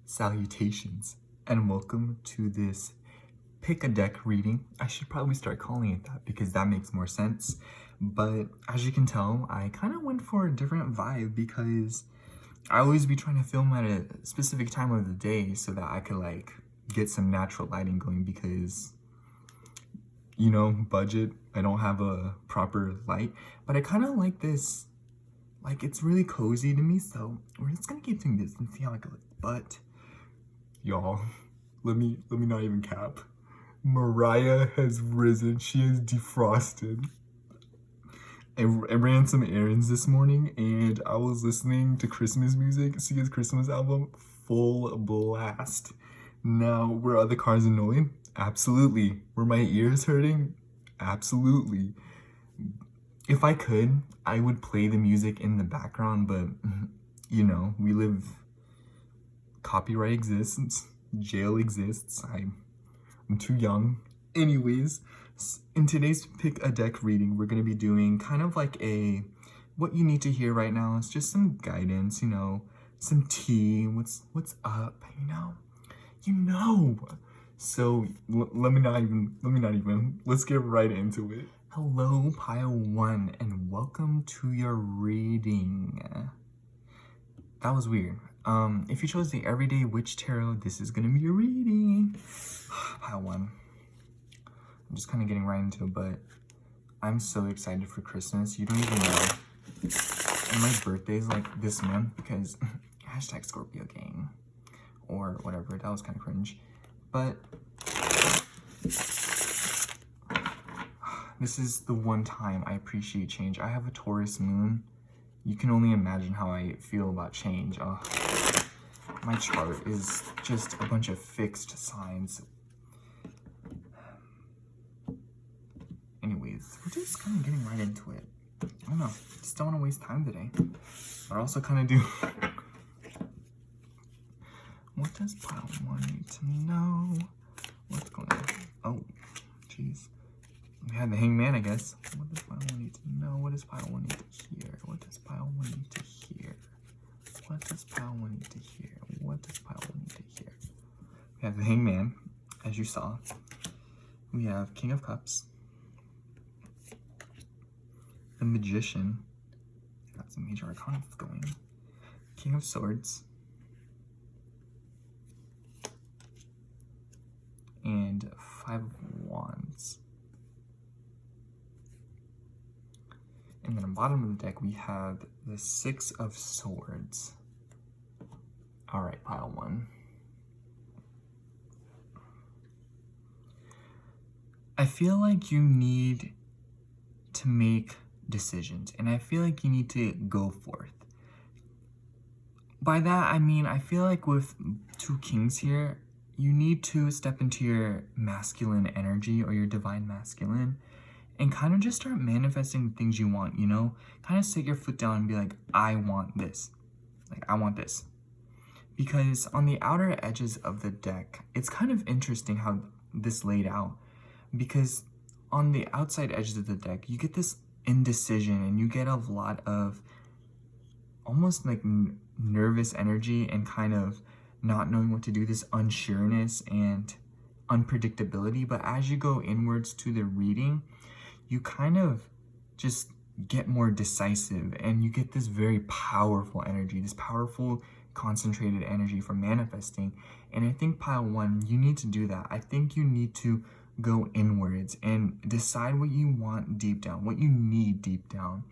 Salutations, and welcome to this pick a deck reading. I should probably start calling it that because that makes more sense. But as you can tell, I kind of went for a different vibe because I always be trying to film at a specific time of the day so that I could like get some natural lighting going because, you know, budget, I don't have a proper light. But I kind of like this, like it's really cozy to me, so we're just gonna keep doing this and see how it goes. But y'all, let me not even cap. Mariah has risen. She is defrosted. I ran some errands this morning and I was listening to Christmas music, Sia's Christmas album, full blast. Now, were other cars annoying? Absolutely. Were my ears hurting? Absolutely. If I could, I would play the music in the background, but you know, we live, copyright exists, jail exists, I'm too young. Anyways, in today's pick a deck reading, we're going to be doing kind of like a, what you need to hear right now. It's just some guidance, you know, some tea, what's up, you know. So let me not even, let's get right into it. Hello, Pile 1, and welcome to your reading. That was weird. If you chose the Everyday Witch Tarot, this is gonna be your reading. Pile 1. I'm just kind of getting right into it, but I'm so excited for Christmas. You don't even know. And my birthday's like this month because hashtag Scorpio gang or whatever. That was kind of cringe. But this is the one time I appreciate change. I have a Taurus moon. You can only imagine how I feel about change. My chart is just a bunch of fixed signs. Anyways, we're just kind of getting right into it. I don't know. Just don't want to waste time today. But I also kind of do. What does Pile 1 need to know? What's going on? Oh, jeez. We had the Hangman, I guess. What does Pile 1 need to know? What does Pile 1 need to hear? What does Pile 1 need to hear? What does Pile 1 need to hear? What does Pile 1 need to hear? We have the Hangman, as you saw. We have King of Cups. The Magician. Got some major arcana going. King of Swords. And 5 of Wands. And then on the bottom of the deck, we have the 6 of Swords. All right, Pile 1. I feel like you need to make decisions, and I feel like you need to go forth. By that, I mean, I feel like with 2 kings here, you need to step into your masculine energy or your divine masculine and kind of just start manifesting things you want, you know? Kind of sit your foot down and be like, I want this. Like, I want this. Because on the outer edges of the deck, it's kind of interesting how this laid out. Because on the outside edges of the deck, you get this indecision and you get a lot of almost like nervous energy and kind of not knowing what to do, this unsureness and unpredictability. But as you go inwards to the reading, you kind of just get more decisive and you get this very powerful energy, this powerful concentrated energy for manifesting. And I think Pile 1, you need to do that. I think you need to go inwards and decide what you want deep down, what you need deep down.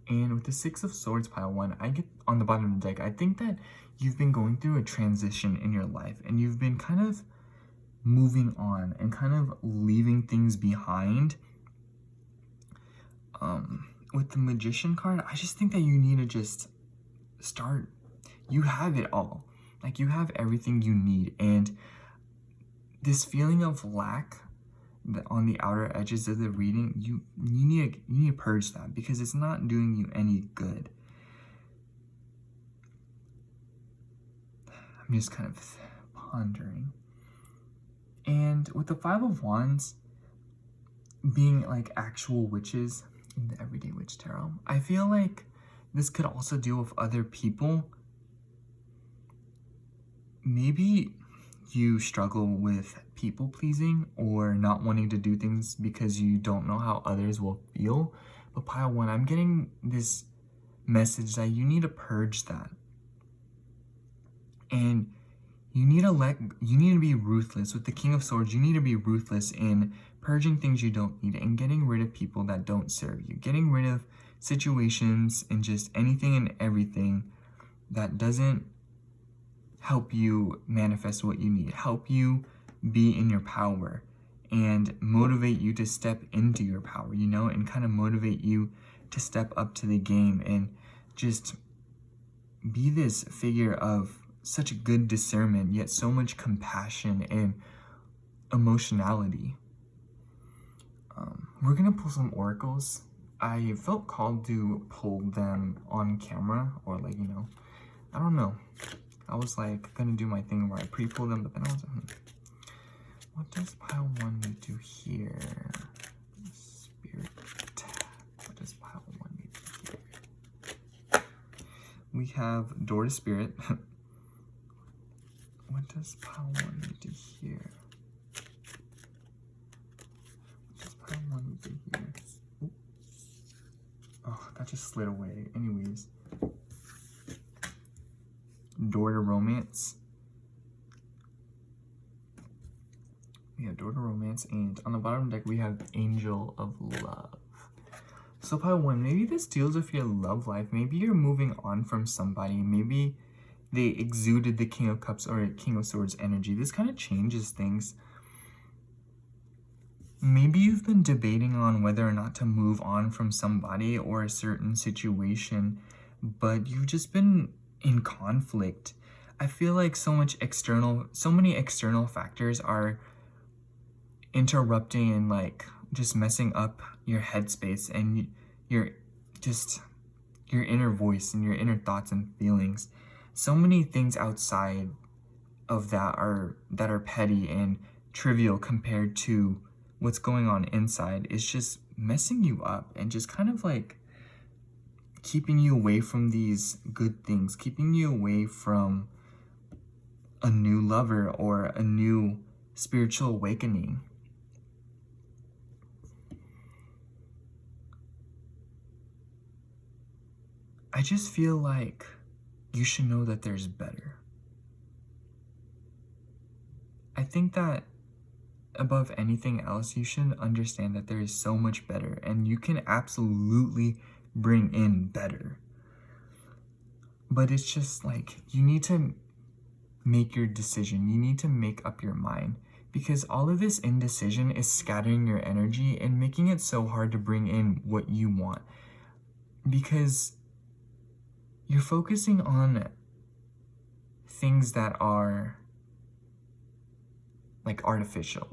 And with the 6 of Swords, Pile 1, I get on the bottom of the deck, I think that you've been going through a transition in your life and you've been kind of moving on and kind of leaving things behind. With the Magician card, I just think that you need to just start. You have it all. Like, you have everything you need. And this feeling of lack that on the outer edges of the reading, you need to purge that because it's not doing you any good. I'm just kind of pondering. And with the 5 of Wands being like actual witches in the Everyday Witch Tarot, I feel like this could also deal with other people maybe you struggle with people pleasing or not wanting to do things because you don't know how others will feel. But pile one, I'm getting this message that you need to purge that. And you need to be ruthless. With the King of Swords, you need to be ruthless in purging things you don't need and getting rid of people that don't serve you. Getting rid of situations and just anything and everything that doesn't help you manifest what you need, help you be in your power and motivate you to step into your power, and kind of motivate you to step up to the game and just be this figure of such good discernment, yet so much compassion and emotionality. We're gonna pull some oracles. I felt called to pull them on camera, or I don't know. I was gonna do my thing where I pre-pull them, but then I was like, what does pile one need to hear? Spirit. What does pile one need to hear? We have Door to Spirit. What does pile one need to hear? What does pile one need to hear? Ooh. Oh, that just slid away. Anyways. Door to Romance. We have Door to Romance, and on the bottom deck we have Angel of Love. So pile one, maybe this deals with your love life. Maybe you're moving on from somebody. Maybe they exuded the King of Cups or King of Swords energy. This kind of changes things. Maybe you've been debating on whether or not to move on from somebody or a certain situation, but you've just been in conflict. I feel like so many external factors are interrupting and just messing up your headspace and your inner voice and your inner thoughts and feelings. So many things outside of that are petty and trivial compared to what's going on inside. Is just messing you up and just kind of keeping you away from these good things, keeping you away from a new lover or a new spiritual awakening. I just feel like you should know that there's better. I think that above anything else, you should understand that there is so much better, and you can absolutely bring in better. But it's just you need to make your decision. You need to make up your mind, because all of this indecision is scattering your energy and making it so hard to bring in what you want, because you're focusing on things that are artificial,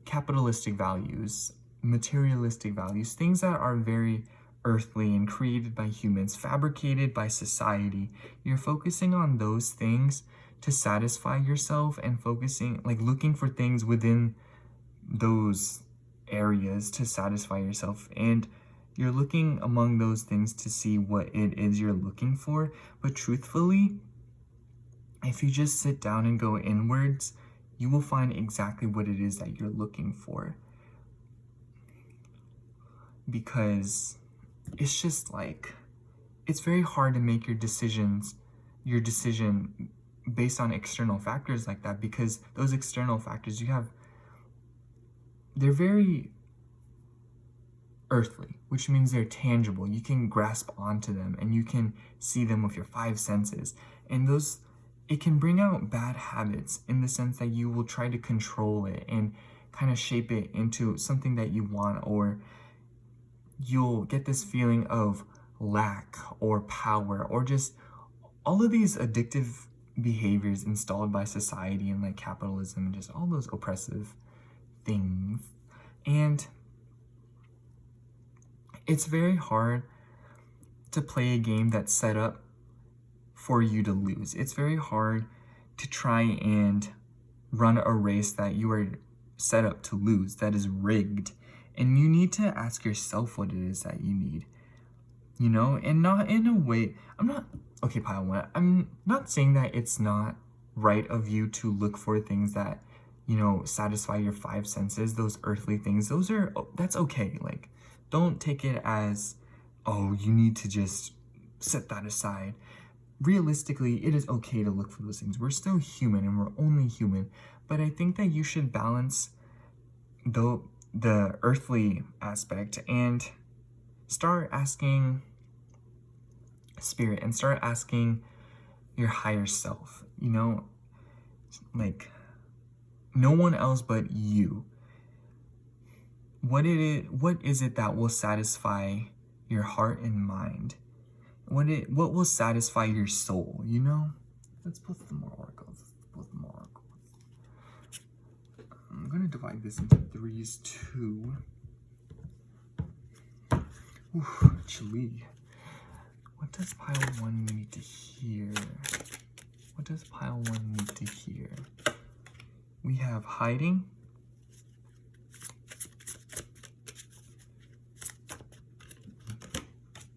capitalistic values, materialistic values, things that are very earthly and created by humans, fabricated by society. You're focusing on those things to satisfy yourself and looking for things within those areas to satisfy yourself. And you're looking among those things to see what it is you're looking for. But truthfully, if you just sit down and go inwards, you will find exactly what it is that you're looking for. Because it's just it's very hard to make your decision based on external factors like that, because those external factors they're very earthly, which means they're tangible. You can grasp onto them and you can see them with your five senses. And it can bring out bad habits in the sense that you will try to control it and kind of shape it into something that you want, or you'll get this feeling of lack or power, or just all of these addictive behaviors installed by society and capitalism and just all those oppressive things. And it's very hard to play a game that's set up for you to lose. It's very hard to try and run a race that you are set up to lose, that is rigged. And you need to ask yourself what it is that you need, and not in a way. Pile one, I'm not saying that it's not right of you to look for things that, you know, satisfy your five senses, those earthly things. That's okay. Like, don't take it as, oh, you need to just set that aside. Realistically, it is okay to look for those things. We're still human and we're only human. But I think that you should balance the earthly aspect and start asking spirit and start asking your higher self, you know, like no one else but you. What is it that will satisfy your heart and mind? What will satisfy your soul, you know? Let's pull some more oracles. I'm gonna divide this into threes too. Ooh, chilly. What does pile 1 need to hear? What does pile 1 need to hear? We have hiding.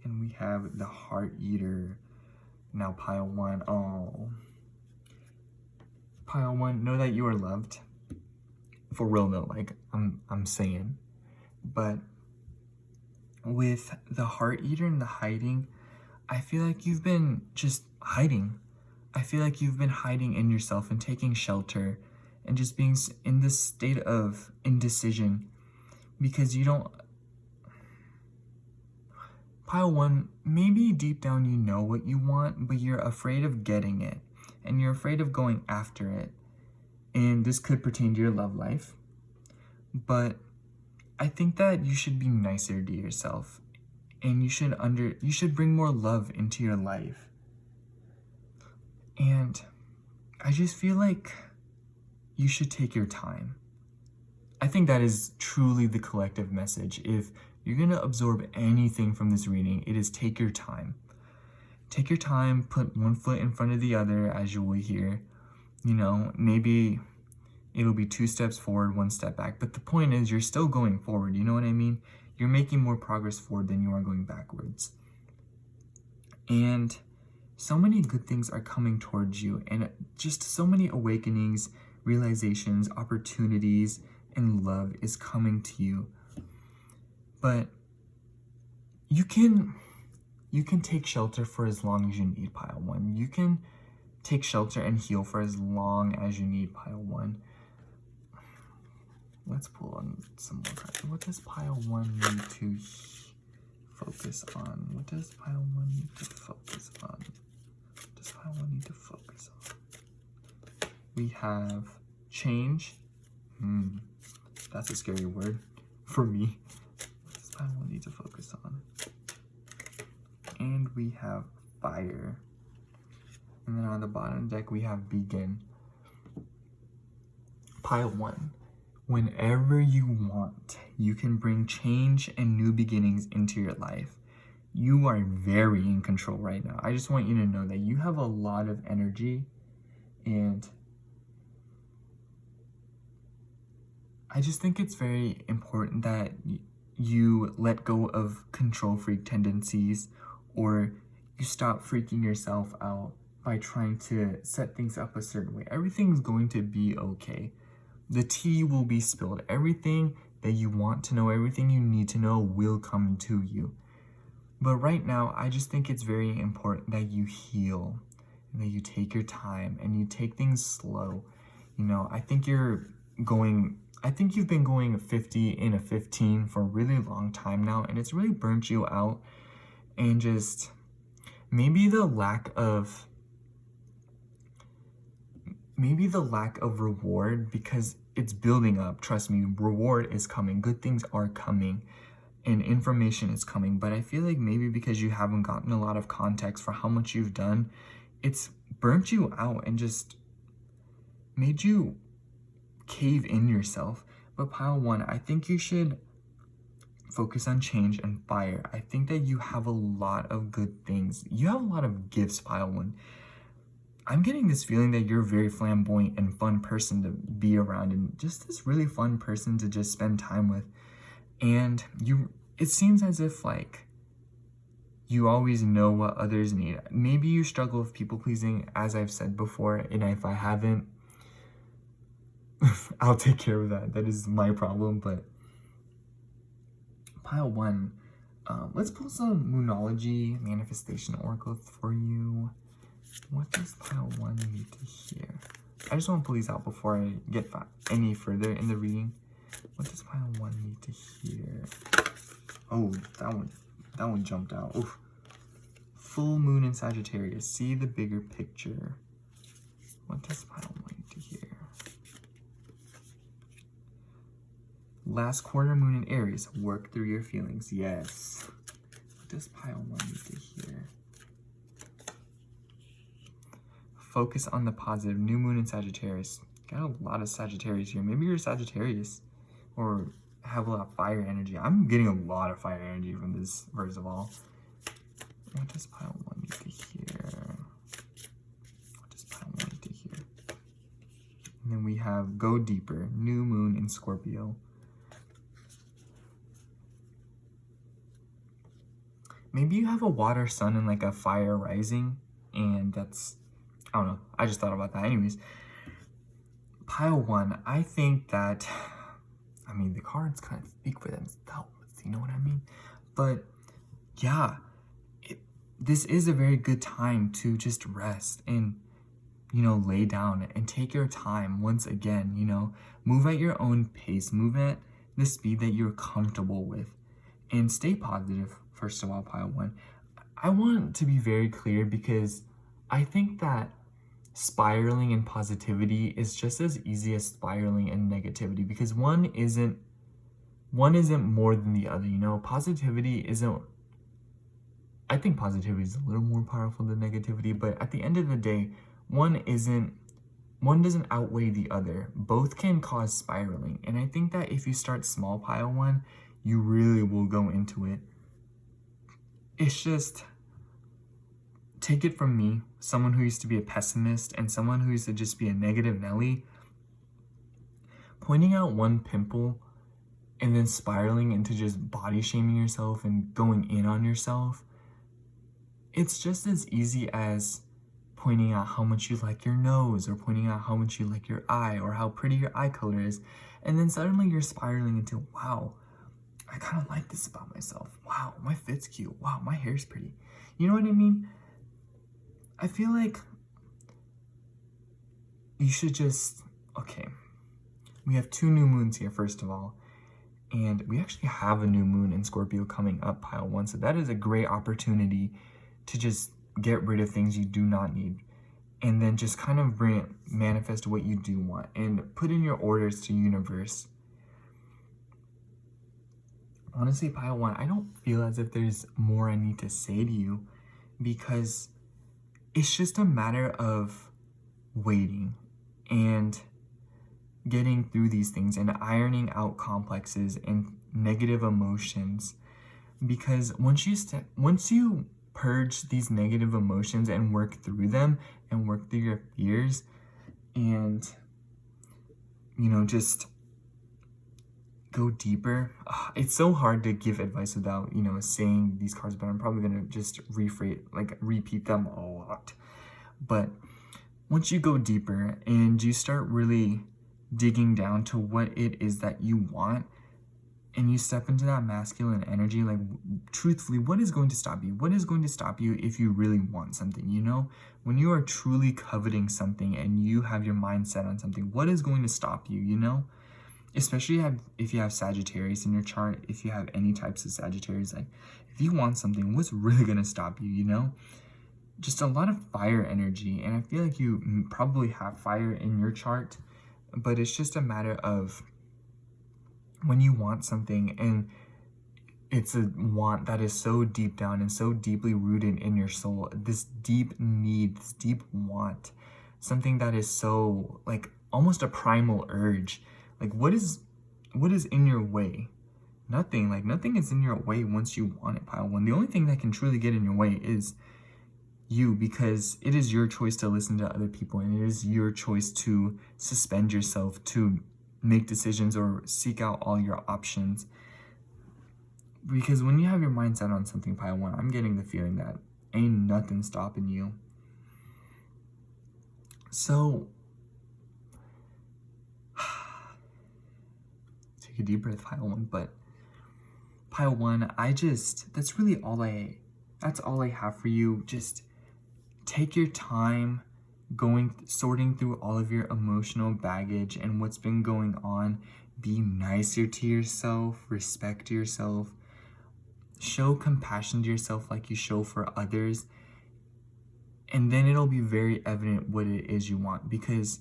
And we have the heart eater. Now pile 1. Oh. Pile 1, know that you are loved. For real though, like I'm saying. But with the heart eater and the hiding, I feel like you've been just hiding. I feel like you've been hiding in yourself and taking shelter and just being in this state of indecision because you don't. Pile 1, maybe deep down you know what you want, but you're afraid of getting it and you're afraid of going after it. And this could pertain to your love life. But I think that you should be nicer to yourself and you should bring more love into your life. And I just feel like you should take your time. I think that is truly the collective message. If you're going to absorb anything from this reading, it is take your time. Take your time, put one foot in front of the other, as you will hear. You know, maybe it'll be 2 steps forward, 1 step back. But the point is, you're still going forward. You know what I mean? You're making more progress forward than you are going backwards. And so many good things are coming towards you. And just so many awakenings, realizations, opportunities, and love is coming to you. But you can take shelter for as long as you need, pile 1. You can take shelter and heal for as long as you need, pile 1. Let's pull on some more cards. What does pile 1 need to focus on? What does pile 1 need to focus on? What does pile 1 need to focus on? We have change. That's a scary word for me. What does pile 1 need to focus on? And we have fire. And then on the bottom deck, we have begin. Pile 1. Whenever you want, you can bring change and new beginnings into your life. You are very in control right now. I just want you to know that you have a lot of energy, and I just think it's very important that you let go of control freak tendencies, or you stop freaking yourself out by trying to set things up a certain way. Everything's going to be okay. The tea will be spilled. Everything that you want to know, everything you need to know will come to you. But right now, I just think it's very important that you heal, and that you take your time and you take things slow. You know, I think you've been going 50 in a 15 for a really long time now, and it's really burnt you out. And just maybe the lack of reward, because it's building up. Trust me, reward is coming. Good things are coming and information is coming. But I feel like maybe because you haven't gotten a lot of context for how much you've done, it's burnt you out and just made you cave in yourself. But pile 1, I think you should focus on change and fire. I think that you have a lot of good things. You have a lot of gifts, pile 1. I'm getting this feeling that you're a very flamboyant and fun person to be around, and just this really fun person to just spend time with. And it seems as if like You always know what others need. Maybe you struggle with people pleasing, as I've said before, and if I haven't, I'll take care of that. That is my problem. But pile 1, let's pull some Moonology Manifestation Oracles for you. What does pile 1 need to hear? I just want to pull these out before I get any further in the reading. What does pile 1 need to hear? Oh, that one jumped out. Oof. Full moon in Sagittarius. See the bigger picture. What does pile 1 need to hear? Last quarter moon in Aries. Work through your feelings. Yes. What does pile 1 need to hear? Focus on the positive. New moon in Sagittarius. Got a lot of Sagittarius here. Maybe you're Sagittarius or have a lot of fire energy. I'm getting a lot of fire energy from this, first of all. What does pile 1 need to hear? What does pile 1 need to hear? And then we have go deeper. New moon in Scorpio. Maybe you have a water sun and like a fire rising, and that's, I don't know, I just thought about that. Anyways, pile 1, I think that, I mean, the cards kind of speak for themselves, you know what I mean? But yeah, this is a very good time to just rest and, you know, lay down and take your time once again, you know, move at your own pace, move at the speed that you're comfortable with, and stay positive. First of all, pile 1, I want to be very clear because I think that spiraling in positivity is just as easy as spiraling in negativity, because one isn't more than the other, you know. Positivity isn't, I think positivity is a little more powerful than negativity, but at the end of the day, one doesn't outweigh the other. Both can cause spiraling, and I think that if you start small, pile 1, you really will go into it. It's just, take it from me, someone who used to be a pessimist and someone who used to just be a negative Nelly, pointing out one pimple and then spiraling into just body shaming yourself and going in on yourself. It's just as easy as pointing out how much you like your nose, or pointing out how much you like your eye, or how pretty your eye color is, and then suddenly you're spiraling into, wow, I kind of like this about myself. Wow, my fit's cute. Wow, my hair's pretty. You know what I mean? I feel like you should just, okay, we have 2 new moons here, first of all, and we actually have a new moon in Scorpio coming up, pile 1, so that is a great opportunity to just get rid of things you do not need, and then just kind of manifest what you do want, and put in your orders to universe. Honestly, pile 1, I don't feel as if there's more I need to say to you, because it's just a matter of waiting and getting through these things and ironing out complexes and negative emotions. Because once you purge these negative emotions and work through them and work through your fears and, you know, just go deeper. It's so hard to give advice without, you know, saying these cards, but I'm probably going to just repeat them a lot. But once you go deeper and you start really digging down to what it is that you want, and you step into that masculine energy, like, truthfully, what is going to stop you? What is going to stop you if you really want something, you know? When you are truly coveting something and you have your mind set on something, what is going to stop you, you know? Especially if you have Sagittarius in your chart, if you have any types of Sagittarius, like, if you want something, what's really going to stop you, you know? Just a lot of fire energy, and I feel like you probably have fire in your chart, but it's just a matter of when you want something and it's a want that is so deep down and so deeply rooted in your soul, this deep need, this deep want, something that is so, like, almost a primal urge. Like, what is in your way? Nothing. Like, nothing is in your way once you want it, pile 1. The only thing that can truly get in your way is you, because it is your choice to listen to other people, and it is your choice to suspend yourself, to make decisions or seek out all your options. Because when you have your mind set on something, pile one, I'm getting the feeling that ain't nothing stopping you. So, take a deep breath, pile one. But pile one, that's all I have for you. Just take your time sorting through all of your emotional baggage and what's been going on. Be nicer to yourself, respect yourself, show compassion to yourself like you show for others. And then it'll be very evident what it is you want. Because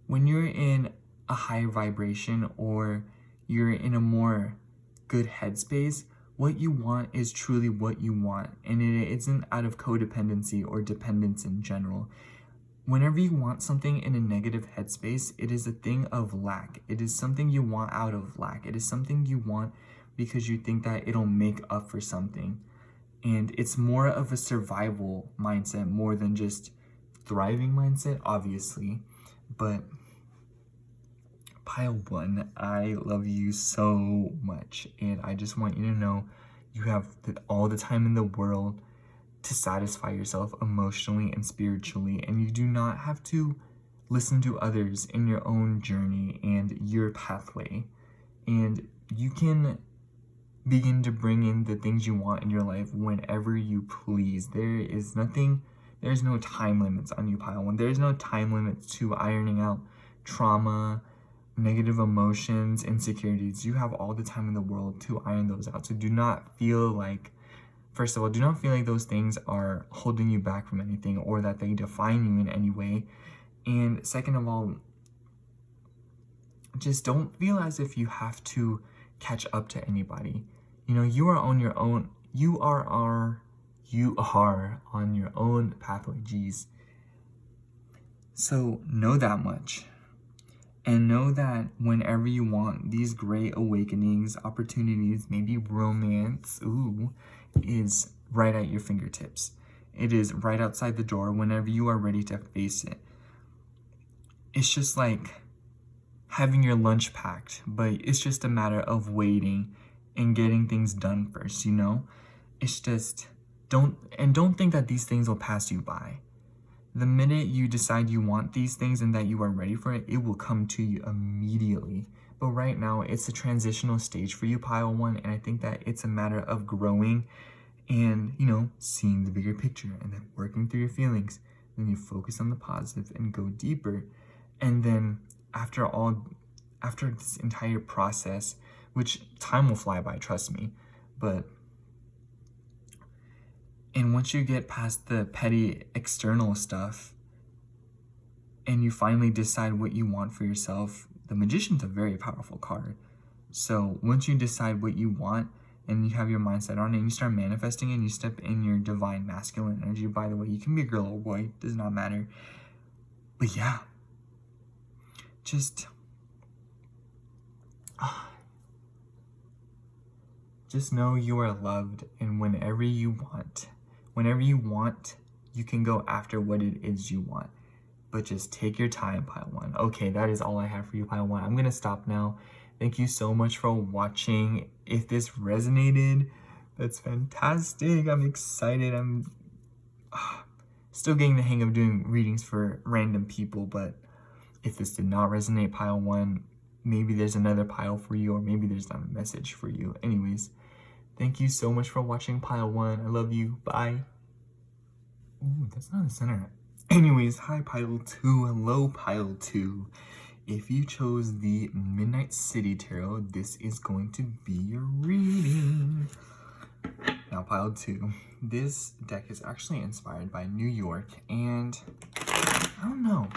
when you're in a high vibration or you're in a more good headspace, what you want is truly what you want, and it isn't out of codependency or dependence in general. Whenever you want something in a negative headspace, it is a thing of lack. It is something you want out of lack. It is something you want because you think that it'll make up for something. And it's more of a survival mindset more than just thriving mindset, obviously. But pile one, I love you so much, and I just want you to know you have all the time in the world to satisfy yourself emotionally and spiritually, and you do not have to listen to others in your own journey and your pathway. And you can begin to bring in the things you want in your life whenever you please. There's no time limits on you, pile one. There's no time limits to ironing out trauma, negative emotions, insecurities. You have all the time in the world to iron those out. So do not feel like, first of all, do not feel like those things are holding you back from anything or that they define you in any way. And second of all, just don't feel as if you have to catch up to anybody. You know, you are on your own. You are on your own pathway. Jeez. So know that much. And know that whenever you want these great awakenings, opportunities, maybe romance, is right at your fingertips. It is right outside the door whenever you are ready to face it. It's just like having your lunch packed, but it's just a matter of waiting and getting things done first, you know? It's just, don't think that these things will pass you by. The minute you decide you want these things and that you are ready for it, it will come to you immediately. But right now, it's a transitional stage for you, pile one, and I think that it's a matter of growing and, you know, seeing the bigger picture and then working through your feelings. Then you focus on the positive and go deeper. And then after this entire process, which time will fly by, trust me, and once you get past the petty external stuff and you finally decide what you want for yourself, the Magician's a very powerful card. So once you decide what you want and you have your mindset on it and you start manifesting and you step in your divine masculine energy, by the way, you can be a girl or boy, does not matter. But yeah, just know you are loved, and whenever you want, you can go after what it is you want. But just take your time, pile one. Okay, that is all I have for you, pile one. I'm gonna stop now. Thank you so much for watching. If this resonated, that's fantastic. I'm excited. I'm still getting the hang of doing readings for random people, but if this did not resonate, pile one, maybe there's another pile for you, or maybe there's not a message for you. Anyways, thank you so much for watching, pile one. I love you. Bye. Ooh, that's not a center. Anyways, hi, pile two. Hello, pile two. If you chose the Midnight City Tarot, this is going to be your reading. Now, pile two. This deck is actually inspired by New York, and I don't know.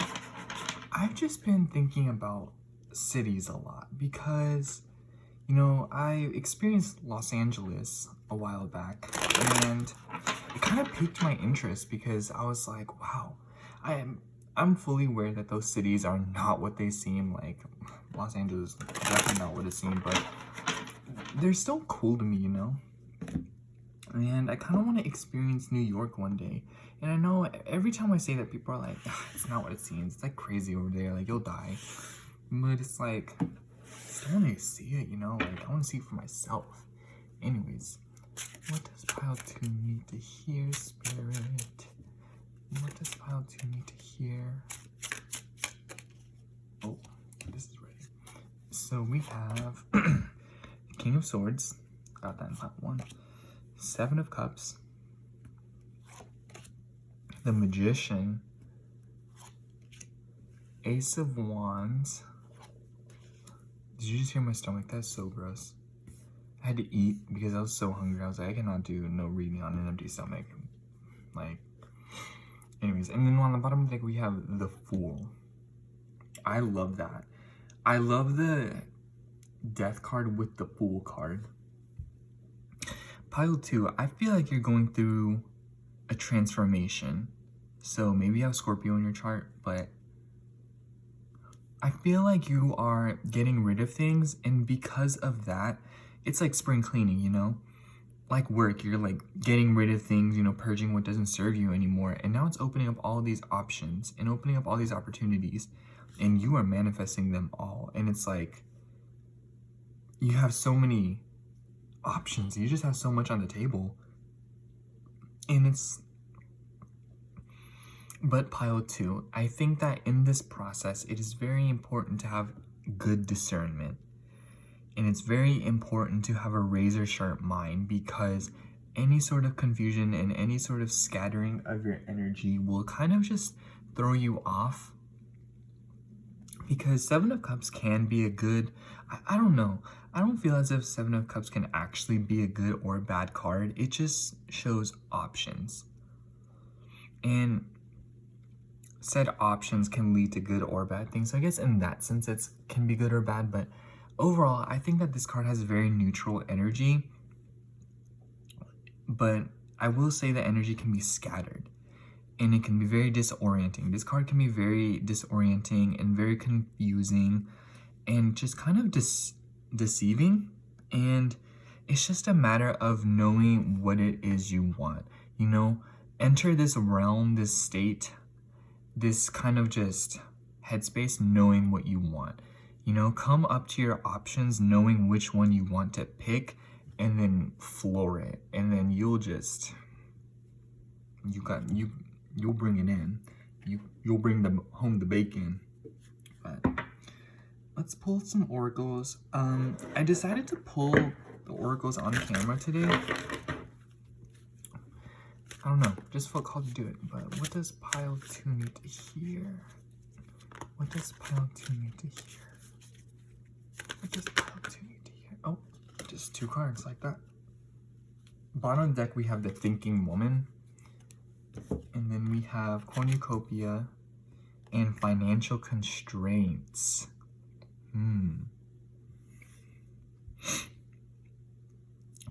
I've just been thinking about cities a lot because, you know, I experienced Los Angeles a while back, and it kind of piqued my interest because I was like, wow, I'm fully aware that those cities are not what they seem. Like, Los Angeles is definitely not what it seemed, but they're still cool to me, you know? And I kind of want to experience New York one day. And I know every time I say that, people are like, it's not what it seems. It's like crazy over there. Like, you'll die. But it's like, I want to see it, you know? Like, I want to see it for myself. Anyways, what does pile 2 need to hear, Spirit? What does pile 2 need to hear? Oh, this is ready. So we have King of Swords. Got that in pile 1. 7 of Cups. The Magician. Ace of Wands. Did you just hear my stomach? That's so gross. I had to eat because I was so hungry. I was like, I cannot do no reading on an empty stomach. Like, anyways. And then on the bottom of the deck, we have the Fool. I love that. I love the Death card with the Fool card. Pile 2, I feel like you're going through a transformation. So maybe you have Scorpio in your chart, but I feel like you are getting rid of things, and because of that, it's like spring cleaning, you know? Like work, you're like getting rid of things, you know, purging what doesn't serve you anymore. And now it's opening up all these options and opening up all these opportunities, and you are manifesting them all. And it's like, you have so many options. You just have so much on the table. And it's, but pile 2, I think that in this process, it is very important to have good discernment. And it's very important to have a razor sharp mind, because any sort of confusion and any sort of scattering of your energy will kind of just throw you off. Because 7 of Cups can be a good, I don't know. I don't feel as if 7 of Cups can actually be a good or bad card. It just shows options. And said options can lead to good or bad things. So I guess in that sense, it can be good or bad. But overall, I think that this card has very neutral energy. But I will say that energy can be scattered. And it can be very disorienting. This card can be very disorienting and very confusing and just kind of deceiving. And it's just a matter of knowing what it is you want. You know, enter this realm, this state, this kind of just headspace, knowing what you want. You know, come up to your options knowing which one you want to pick, and then floor it. And then you'll just, you'll bring it in. You'll bring home the bacon. But let's pull some oracles. I decided to pull the oracles on camera today. I don't know, just felt called to do it. But what does pile 2 need to hear? What does pile 2 need to hear? What does pile 2 need to hear? Oh, just 2 cards like that. Bottom of the deck, we have the Thinking Woman. And then we have Cornucopia and Financial Constraints.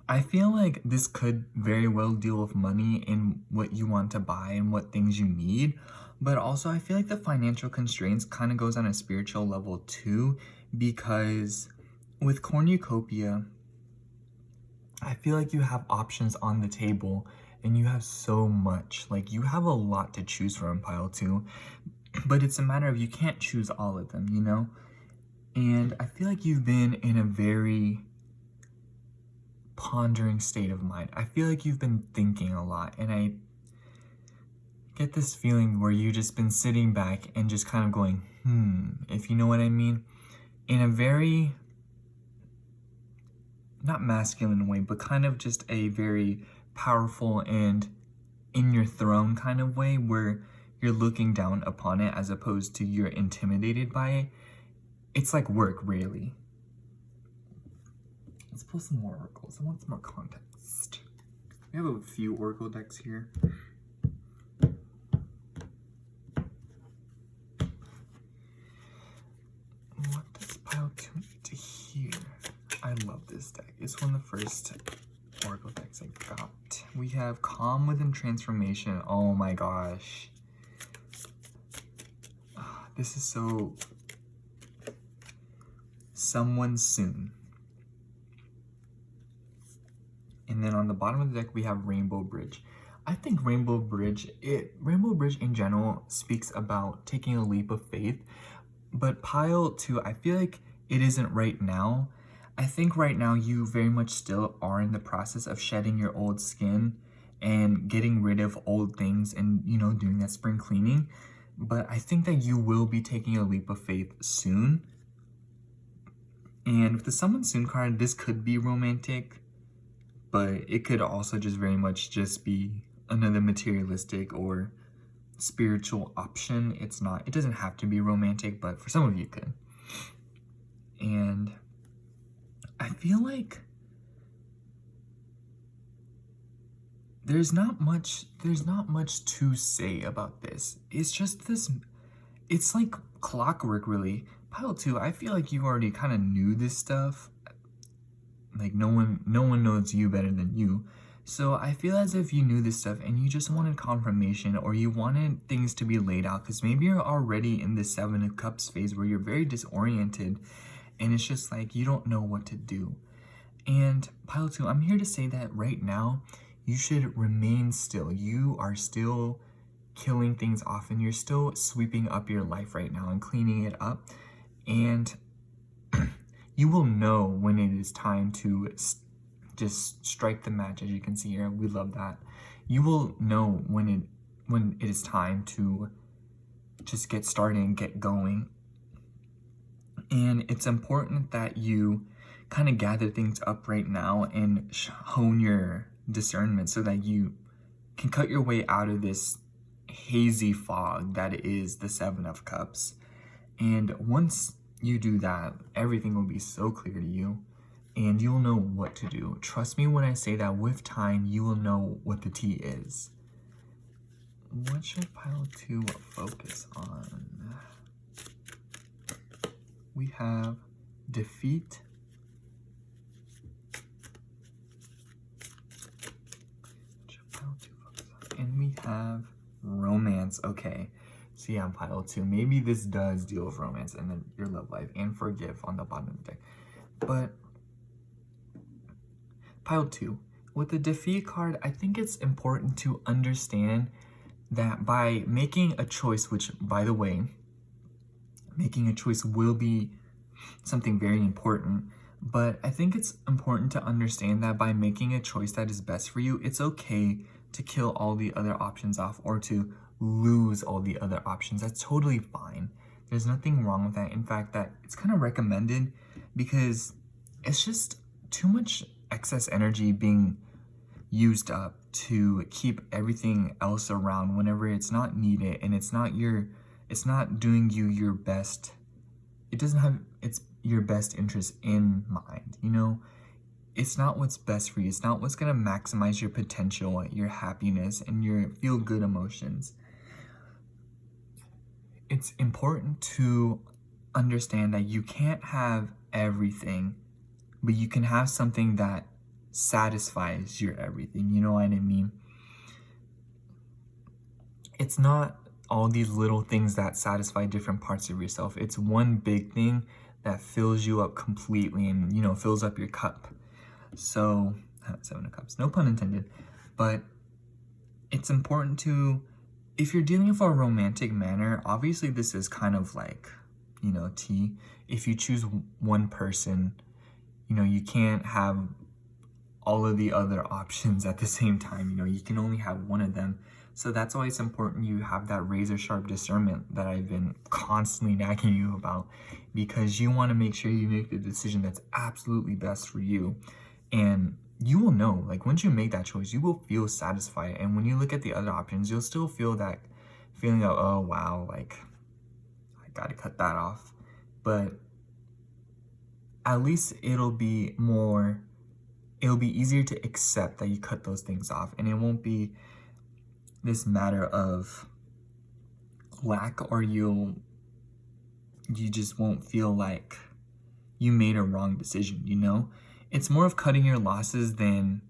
I feel like this could very well deal with money and what you want to buy and what things you need. But also I feel like the financial constraints kind of goes on a spiritual level too, because with Cornucopia, I feel like you have options on the table and you have so much. Like, you have a lot to choose from, pile 2. But it's a matter of you can't choose all of them, you know? And I feel like you've been in a very pondering state of mind. I feel like you've been thinking a lot, and I get this feeling where you've just been sitting back and just kind of going, if you know what I mean, in a very, not masculine way, but kind of just a very powerful and in your throne kind of way, where you're looking down upon it as opposed to you're intimidated by it. It's like work, really. Let's pull some more oracles. I want some more context. We have a few oracle decks here. What does pile 2 need to hear? I love this deck. It's one of the first oracle decks I got. We have Calm Within Transformation. Oh my gosh. This is so... Someone soon. And then on the bottom of the deck, we have Rainbow Bridge. I think Rainbow Bridge in general speaks about taking a leap of faith. But pile 2, I feel like it isn't right now. I think right now you very much still are in the process of shedding your old skin and getting rid of old things and, doing that spring cleaning. But I think that you will be taking a leap of faith soon. And with the Someone Soon card, this could be romantic, but it could also just very much just be another materialistic or spiritual option. It doesn't have to be romantic, but for some of you it could. And I feel like there's not much to say about this. It's just this, it's like clockwork, really. Pile 2, I feel like you already kind of knew this stuff. Like no one knows you better than you. So I feel as if you knew this stuff and you just wanted confirmation, or you wanted things to be laid out, because maybe you're already in the 7 of Cups phase where you're very disoriented and it's just like you don't know what to do. And Pile 2, I'm here to say that right now you should remain still. You are still killing things off and you're still sweeping up your life right now and cleaning it up. And you will know when it is time to just strike the match. As you can see here, we love that. You will know when it is time to just get started and get going. And it's important that you kind of gather things up right now and hone your discernment so that you can cut your way out of this hazy fog that is the 7 of Cups. And once you do that, everything will be so clear to you and you'll know what to do. Trust me when I say that with time, you will know what the tea is. What should Pile 2 focus on? We have defeat. And we have romance. Okay. So yeah, Pile 2. Maybe this does deal with romance and then your love life, and forgive on the bottom of the deck. But Pile 2, with the defeat card, I think it's important to understand that by making a choice, which by the way, making a choice will be something very important, but I think it's important to understand that by making a choice that is best for you, it's okay to kill all the other options off or to lose all the other options. That's totally fine. There's nothing wrong with that. In fact, that it's kind of recommended because it's just too much excess energy being used up to keep everything else around whenever it's not needed and it's not doing you your best. It doesn't have your best interest in mind, It's not what's best for you. It's not what's going to maximize your potential, your happiness, and your feel-good emotions. It's important to understand that you can't have everything, but you can have something that satisfies your everything. You know what I mean? It's not all these little things that satisfy different parts of yourself. It's one big thing that fills you up completely and, fills up your cup. So, 7 of Cups, no pun intended, but it's important to, if you're dealing with a romantic manner, obviously this is kind of like, tea. If you choose one person, you can't have all of the other options at the same time. You can only have one of them. So that's why it's important you have that razor sharp discernment that I've been constantly nagging you about, because you want to make sure you make the decision that's absolutely best for you. And you will know, like, once you make that choice, you will feel satisfied. And when you look at the other options, you'll still feel that feeling of, oh, wow, like, I got to cut that off. But at least it'll be easier to accept that you cut those things off. And it won't be this matter of lack, or you just won't feel like you made a wrong decision, It's more of cutting your losses than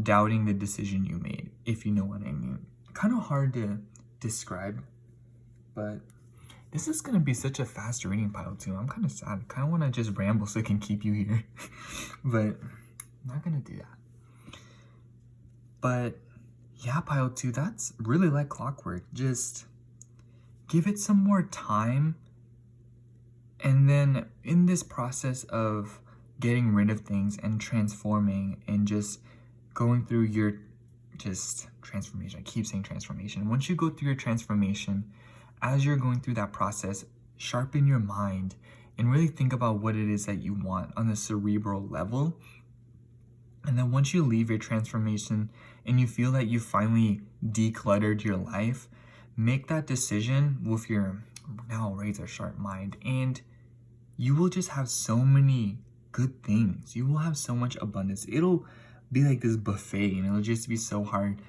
doubting the decision you made, if you know what I mean. Kind of hard to describe, but this is going to be such a fast reading, Pile 2. I'm kind of sad. I kind of want to just ramble so I can keep you here, but I'm not going to do that. But yeah, Pile 2, that's really like clockwork. Just give it some more time. And then in this process of getting rid of things and transforming and just going through your transformation. I keep saying transformation. Once you go through your transformation, as you're going through that process, sharpen your mind and really think about what it is that you want on the cerebral level. And then once you leave your transformation and you feel that you finally decluttered your life, make that decision with your now razor sharp mind, and you will just have so many good things. You will have so much abundance. It'll be like this buffet, and it'll just be so hard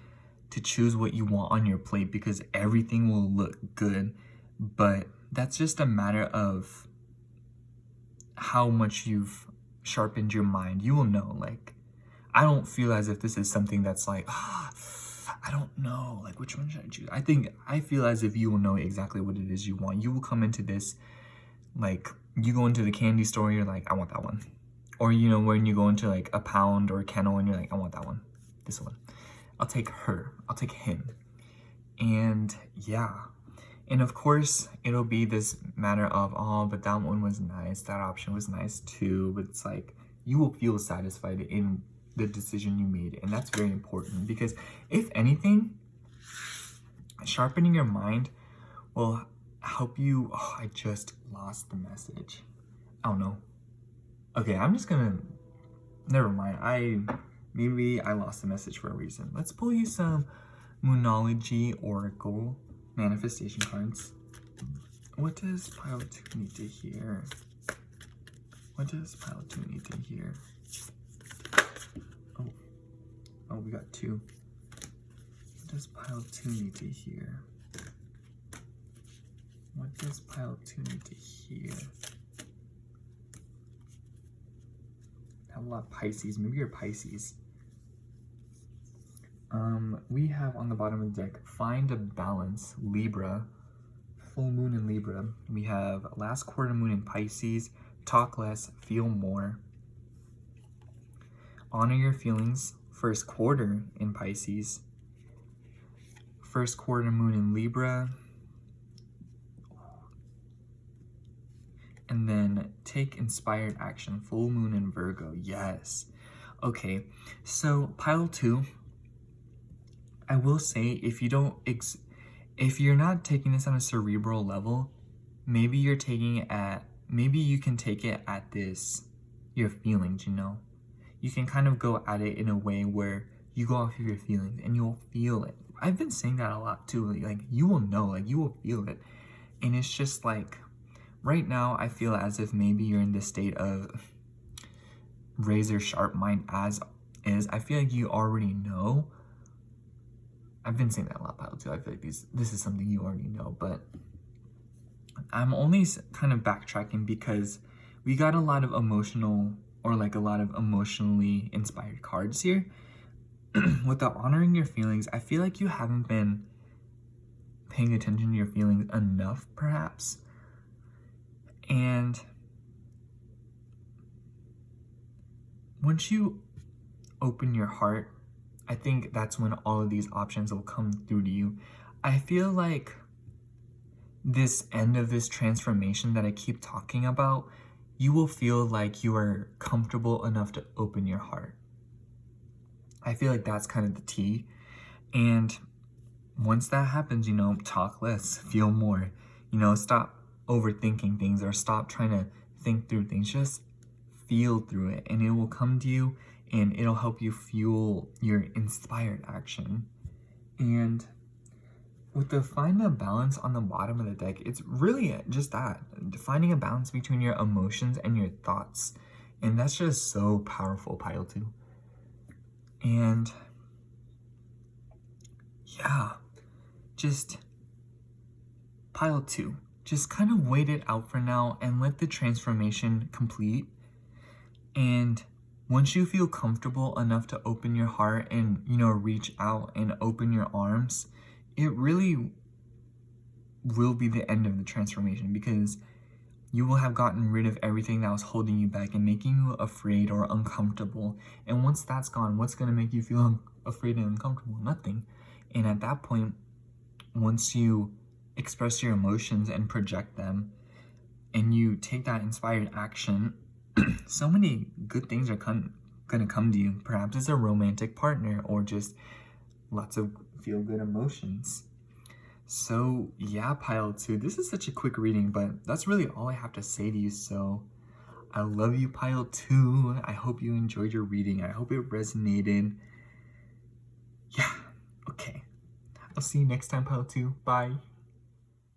to choose what you want on your plate because everything will look good. But that's just a matter of how much you've sharpened your mind. You will know. Like, I don't feel as if this is something that's like, I don't know, like, which one should I choose? I feel as if you will know exactly what it is you want. You will come into this, like, you go into the candy store, you're like, I want that one. Or, you know, when you go into like a Pound or a Kennel and you're like, I want that one, this one. I'll take her, I'll take him. And yeah. And of course, it'll be this matter of, oh, but that one was nice, that option was nice too. But it's like, you will feel satisfied in the decision you made. And that's very important because if anything, sharpening your mind will help you. Oh, I just lost the message. I don't know. Okay, I'm just gonna, never mind. Maybe I lost the message for a reason. Let's pull you some Moonology Oracle manifestation cards. What does pile 2 need to hear? What does pile 2 need to hear? Oh, we got 2. What does pile 2 need to hear? What does pile 2 need to hear? I have a lot of Pisces. Maybe you're Pisces. We have on the bottom of the deck, find a balance, Libra, full moon in Libra. We have last quarter moon in Pisces, talk less, feel more. Honor your feelings, first quarter in Pisces. First quarter moon in Libra. And then take inspired action, full moon in Virgo. Yes. Okay, so pile 2, I will say, if you're not taking this on a cerebral level, maybe you can take it at your feelings, you know? You can kind of go at it in a way where you go off of your feelings and you'll feel it. I've been saying that a lot too, like you will know, like you will feel it. And it's just like, right now I feel as if maybe you're in this state of razor sharp mind as is. I feel like you already know. I've been saying that a lot, pile 2. I feel like this is something you already know, but I'm only kind of backtracking because we got a lot of emotional, or like a lot of emotionally inspired cards here. With the honoring your feelings, I feel like you haven't been paying attention to your feelings enough, perhaps. And once you open your heart, I think that's when all of these options will come through to you. I feel like this end of this transformation that I keep talking about, you will feel like you are comfortable enough to open your heart. I feel like that's kind of the key. And once that happens, you know, talk less, feel more, you know, stop overthinking things or stop trying to think through things. Just feel through it and it will come to you and it'll help you fuel your inspired action. And with the find a balance on the bottom of the deck, it's really just that, finding a balance between your emotions and your thoughts. And that's just so powerful, pile 2. And yeah, just pile 2, just kind of wait it out for now and let the transformation complete. And once you feel comfortable enough to open your heart and, you know, reach out and open your arms, it really will be the end of the transformation, because you will have gotten rid of everything that was holding you back and making you afraid or uncomfortable. And once that's gone, what's going to make you feel afraid and uncomfortable? Nothing. And at that point, once you express your emotions and project them, and you take that inspired action, so many good things are gonna come to you. Perhaps it's a romantic partner or just lots of feel-good emotions. So yeah, pile 2, this is such a quick reading, but that's really all I have to say to you. So I love you, pile 2. I hope you enjoyed your reading. I hope it resonated. Yeah, okay. I'll see you next time, pile 2. Bye.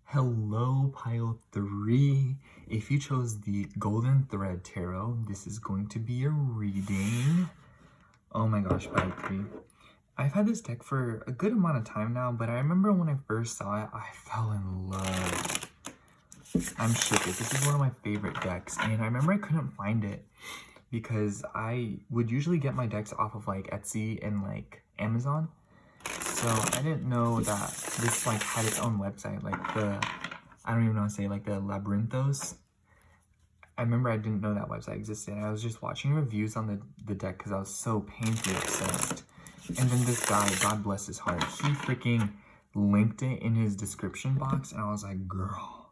Hello, pile 3. If you chose the Golden Thread Tarot, this is going to be your reading. Oh my gosh, pile 3. I've had this deck for a good amount of time now, but I remember when I first saw it, I fell in love. I'm shook. This is one of my favorite decks, and I remember I couldn't find it because I would usually get my decks off of like Etsy and like Amazon. So I didn't know that this like had its own website, like I don't even know how to say, like the Labyrinthos. I remember I didn't know that website existed. I was just watching reviews on the deck because I was so painfully obsessed. And then this guy, God bless his heart, he freaking linked it in his description box, and I was like, girl,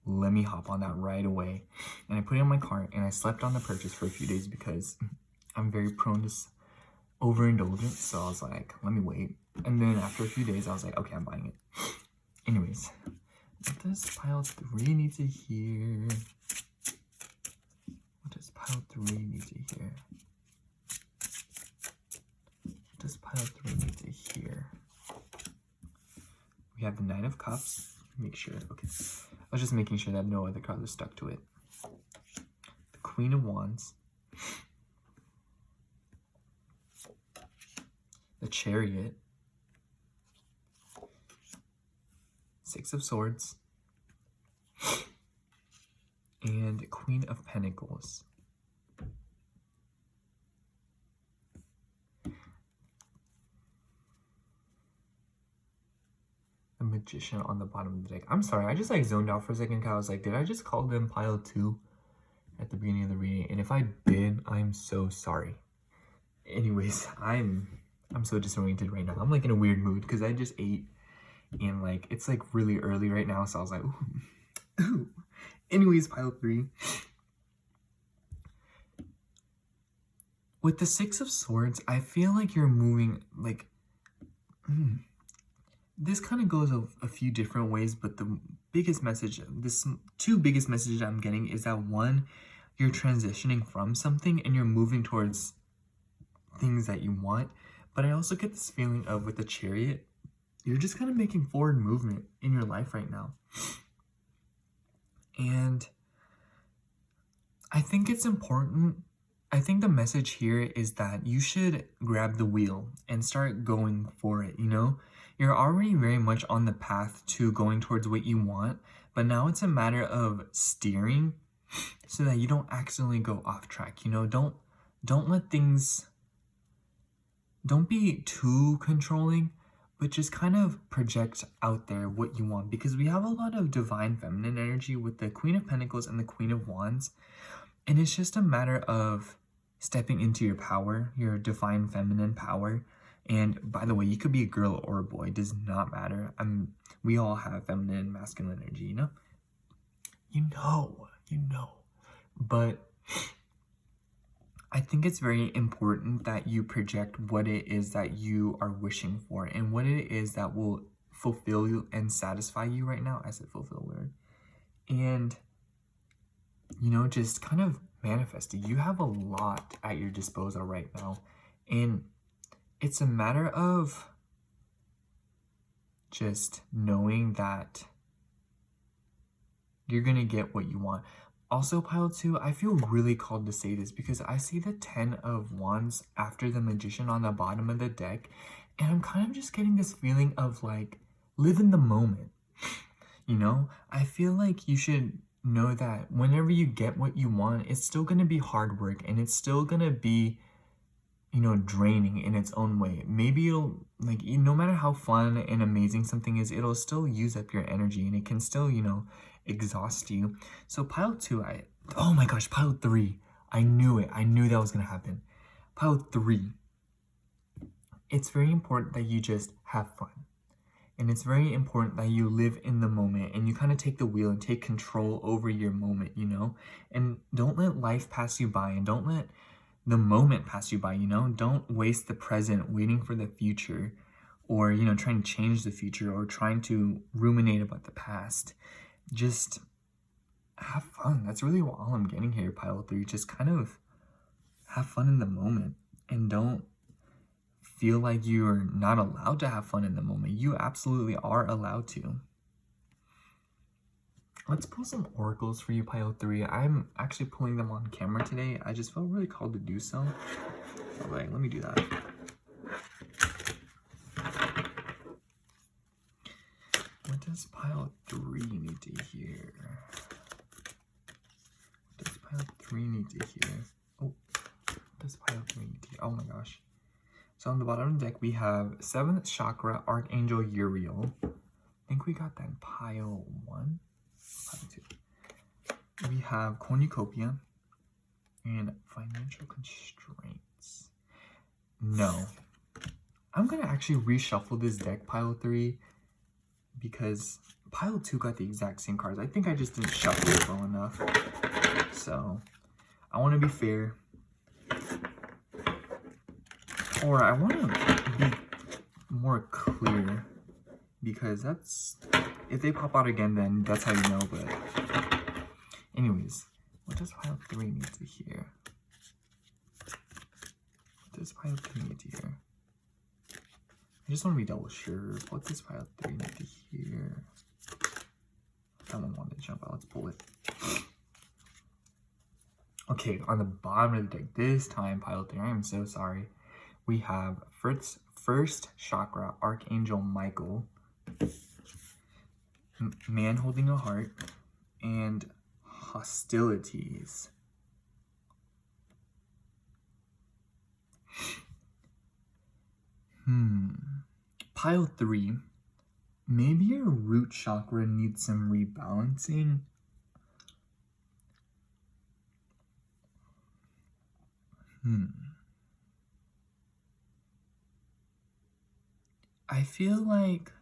let me hop on that right away. And I put it in my cart, and I slept on the purchase for a few days because I'm very prone to overindulgence, so I was like, let me wait. And then after a few days, I was like, okay, I'm buying it. Anyways, what does pile 3 need to hear? What does pile 3 need to hear? What does pile 3 need to hear? We have the Knight of Cups. Make sure, okay. I was just making sure that no other cards are stuck to it. The Queen of Wands. The Chariot. Six of Swords. And Queen of Pentacles. The Magician on the bottom of the deck. I'm sorry, I just like zoned out for a second because I was like, did I just call them pile 2 at the beginning of the reading? And if I did, I'm so sorry. Anyways, I'm so disoriented right now. I'm like in a weird mood because I just ate and like it's like really early right now, so I was like, ooh. Anyways, pile 3. With the Six of Swords, I feel like you're moving like this kind of goes a few different ways, but the biggest message, this 2 biggest messages I'm getting is that 1, you're transitioning from something and you're moving towards things that you want. But I also get this feeling of with the Chariot, you're just kind of making forward movement in your life right now. And I think it's important. I think the message here is that you should grab the wheel and start going for it, you know? You're already very much on the path to going towards what you want, but now it's a matter of steering so that you don't accidentally go off track, you know? Don't let things, don't be too controlling, but just kind of project out there what you want, because we have a lot of divine feminine energy with the Queen of Pentacles and the Queen of Wands, and it's just a matter of stepping into your power, your divine feminine power. And by the way, you could be a girl or a boy, it does not matter. We all have feminine and masculine energy, you know? You know. But I think it's very important that you project what it is that you are wishing for and what it is that will fulfill you and satisfy you right now. I said fulfill word. And, you know, just kind of manifest it. You have a lot at your disposal right now. And it's a matter of just knowing that you're going to get what you want. Also, pile 2, I feel really called to say this because I see the 10 of Wands after the Magician on the bottom of the deck, and I'm kind of just getting this feeling of like, live in the moment. You know, I feel like you should know that whenever you get what you want, it's still going to be hard work and it's still going to be, you know, draining in its own way. Maybe it'll, like, no matter how fun and amazing something is, it'll still use up your energy and it can still, you know, exhaust you. So pile 2, oh my gosh, pile 3, I knew it. I knew that was going to happen. Pile 3, it's very important that you just have fun. And it's very important that you live in the moment and you kind of take the wheel and take control over your moment, you know? And don't let life pass you by, and don't let the moment pass you by, you know? Don't waste the present waiting for the future, or, you know, trying to change the future, or trying to ruminate about the past. Just have fun. That's really all I'm getting here, Pile 3. Just kind of have fun in the moment, and don't feel like you're not allowed to have fun in the moment. You absolutely are allowed to. Let's pull some oracles for you, Pile 3. I'm actually pulling them on camera today. I just felt really called to do so. Alright, let me do that. What does Pile 3 need to hear? What does Pile 3 need to hear? Oh, what does Pile 3 need to hear? Oh my gosh. So on the bottom of the deck, we have 7th Chakra, Archangel Uriel. I think we got that in Pile 1. Pile 2. We have Cornucopia and Financial Constraints. No. I'm going to actually reshuffle this deck, Pile 3, because Pile 2 got the exact same cards. I think I just didn't shuffle it well enough. So, I want to be fair. Or I want to be more clear, because that's, if they pop out again, then that's how you know. But anyways, what does Pile 3 need to hear? What does Pile 3 need to hear? I just want to be double sure. What does Pile 3 need to hear? That one wanted to jump out. Let's pull it. Okay, on the bottom of the deck, this time, Pile 3, I am so sorry. We have first Chakra, Archangel Michael, Man Holding a Heart, and Hostilities. Pile 3, maybe your root chakra needs some rebalancing. I feel like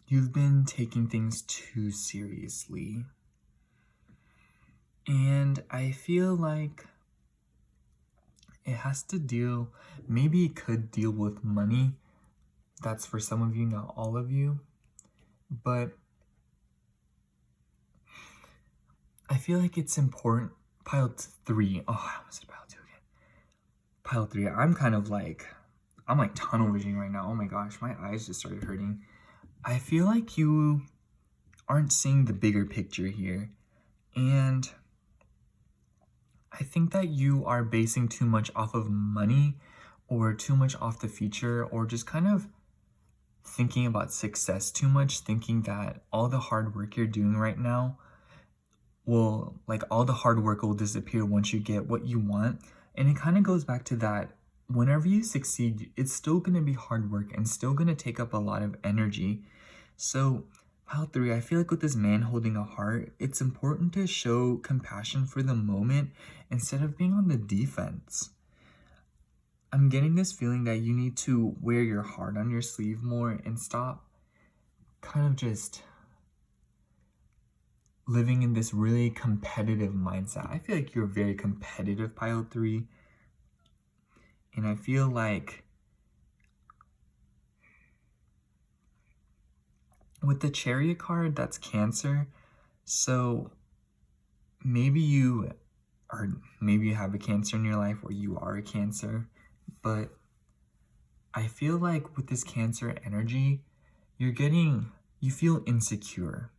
you've been taking things too seriously. And I feel like it has to deal, maybe it could deal with money. That's for some of you, not all of you. But I feel like it's important. Pile 3. Oh, I almost said Pile 2 again. Pile 3. I'm like tunnel vision right now. Oh my gosh, my eyes just started hurting. I feel like you aren't seeing the bigger picture here. And I think that you are basing too much off of money, or too much off the future, or just kind of thinking about success too much, thinking that all the hard work you're doing right now all the hard work will disappear once you get what you want. And it kind of goes back to that, whenever you succeed, it's still going to be hard work and still going to take up a lot of energy. So Pile 3, I feel like with this Man Holding a Heart, it's important to show compassion for the moment instead of being on the defense. I'm getting this feeling that you need to wear your heart on your sleeve more and stop kind of just living in this really competitive mindset. I feel like you're very competitive, Pile 3. And I feel like with the Chariot card, that's Cancer. So maybe you have a Cancer in your life, or you are a Cancer. But I feel like with this Cancer energy, you feel insecure.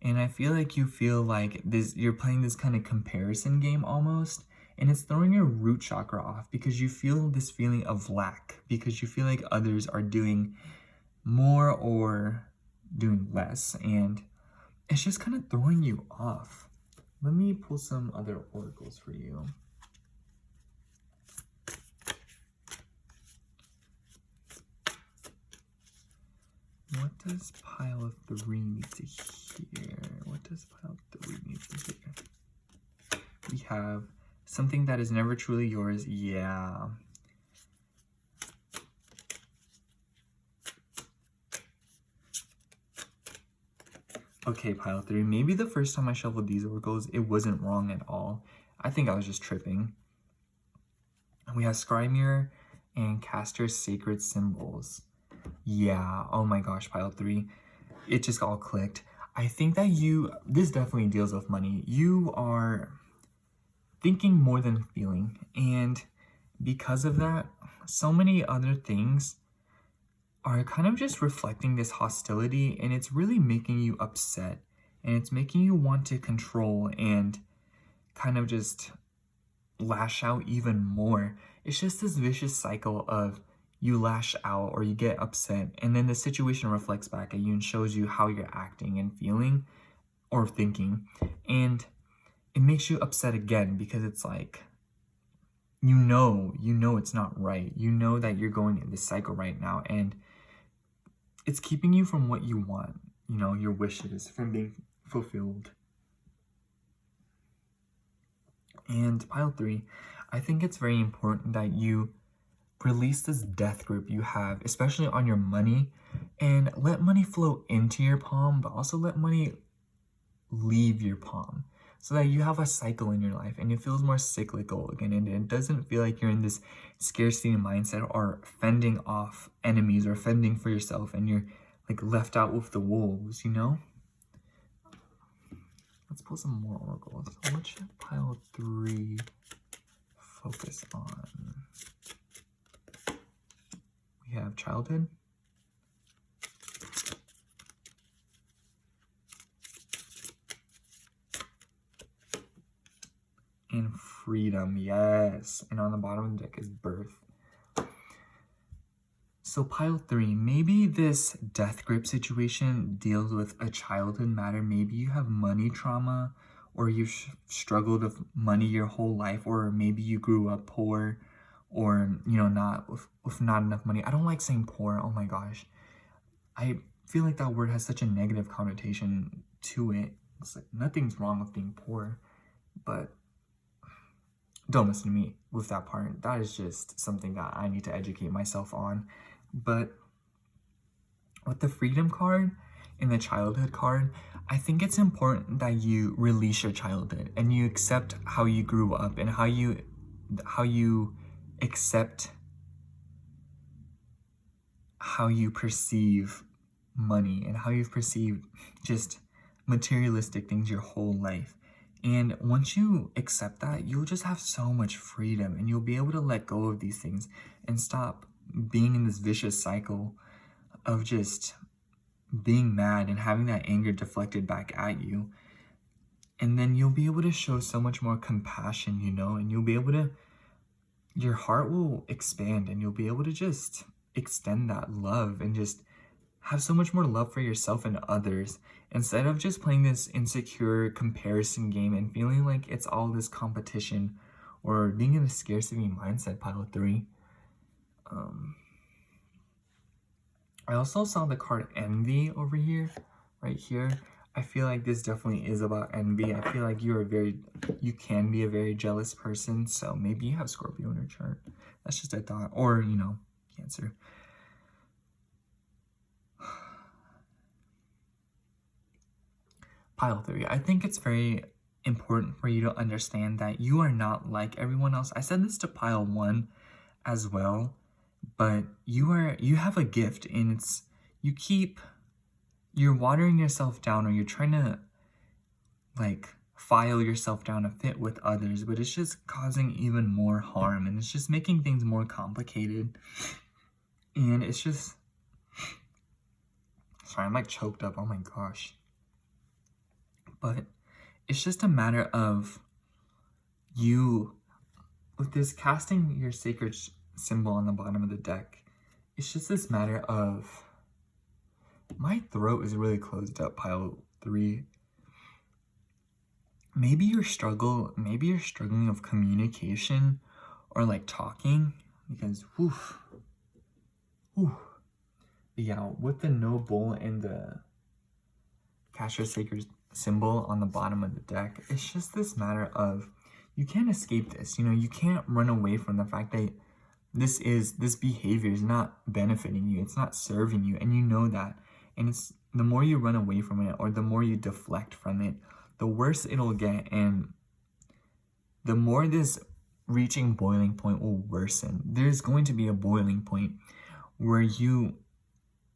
And I feel like you feel like you're playing this kind of comparison game almost, and it's throwing your root chakra off, because you feel this feeling of lack, because you feel like others are doing more or doing less, and it's just kind of throwing you off. Let me pull some other oracles for you. What does Pile 3 need to hear? What does Pile 3 need to hear? We have something that is never truly yours. Yeah. Okay, pile 3. Maybe the first time I shuffled these oracles, it wasn't wrong at all. I think I was just tripping. We have Scry Mirror and Caster's Sacred Symbols. Yeah, oh my gosh, pile 3. It just all clicked. I think that this definitely deals with money. You are thinking more than feeling. And because of that, so many other things are kind of just reflecting this hostility, and it's really making you upset. And it's making you want to control and kind of just lash out even more. It's just this vicious cycle of you lash out or you get upset, and then the situation reflects back at you and shows you how you're acting and feeling or thinking, and it makes you upset again because it's like you know it's not right. You know that you're going in this cycle right now, and it's keeping you from what you want, your wishes from being fulfilled. And pile 3, I think it's very important that you release this death grip you have, especially on your money, and let money flow into your palm, but also let money leave your palm so that you have a cycle in your life and it feels more cyclical again, and it doesn't feel like you're in this scarcity mindset or fending off enemies or fending for yourself and you're like left out with the wolves, Let's pull some more oracles. What should pile 3 focus on? We have childhood, and freedom, yes. And on the bottom of the deck is birth. So pile 3, maybe this death grip situation deals with a childhood matter. Maybe you have money trauma, or you've struggled with money your whole life, or maybe you grew up poor, or not with not enough money. I don't like saying poor. Oh my gosh, I feel like that word has such a negative connotation to it. It's like nothing's wrong with being poor, but don't listen to me with that part. That is just something that I need to educate myself on. But with the freedom card and the childhood card, I think it's important that you release your childhood and you accept how you grew up and how you accept how you perceive money and how you've perceived just materialistic things your whole life. And once you accept that, you'll just have so much freedom and you'll be able to let go of these things and stop being in this vicious cycle of just being mad and having that anger deflected back at you. And then you'll be able to show so much more compassion, and you'll be able to, your heart will expand and you'll be able to just extend that love and just have so much more love for yourself and others, instead of just playing this insecure comparison game and feeling like it's all this competition or being in a scarcity mindset, pile 3. I also saw the card envy over here, right here. I feel like this definitely is about envy. I feel like you can be a very jealous person. So maybe you have Scorpio in your chart. That's just a thought. Or, Cancer. Pile 3. I think it's very important for you to understand that you are not like everyone else. I said this to pile 1 as well. But you have a gift, and you're watering yourself down, or you're trying to file yourself down to fit with others, but it's just causing even more harm, and it's just making things more complicated. And it's just, sorry, I'm choked up, oh my gosh. But it's just a matter of you, with this casting your sacred symbol on the bottom of the deck, it's just this matter of, my throat is really closed up, pile 3. Maybe you're struggling with communication or talking, because yeah, with the no bull and the cast your sacred symbol on the bottom of the deck, it's just this matter of, you can't escape this. You can't run away from the fact that this behavior is not benefiting you. It's not serving you, and you know that. And it's the more you run away from it or the more you deflect from it, the worse it'll get, and the more this reaching boiling point will worsen. There's going to be a boiling point where you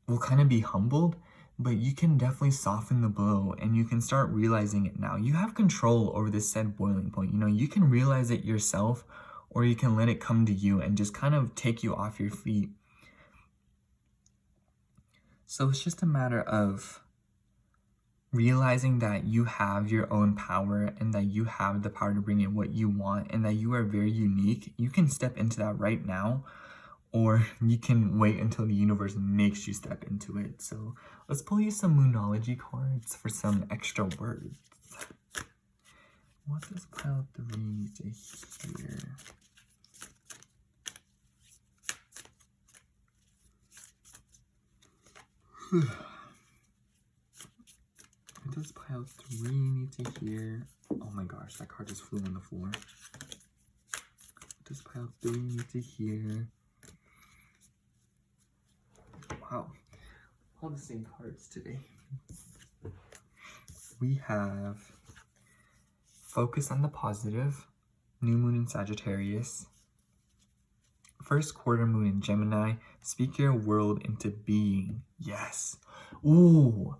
will kind of be humbled, but you can definitely soften the blow and you can start realizing it now. You have control over this said boiling point. You know, you can realize it yourself, or you can let it come to you and just kind of take you off your feet. So it's just a matter of realizing that you have your own power and that you have the power to bring in what you want and that you are very unique. You can step into that right now, or you can wait until the universe makes you step into it. So let's pull you some Moonology cards for some extra words. What does pile 3 say here? What does pile 3 need to hear? Oh my gosh, that card just flew on the floor. What does pile 3 need to hear? Wow, all the same cards today. We have focus on the positive, new moon in Sagittarius, first quarter moon in Gemini, speak your world into being. Yes. Ooh,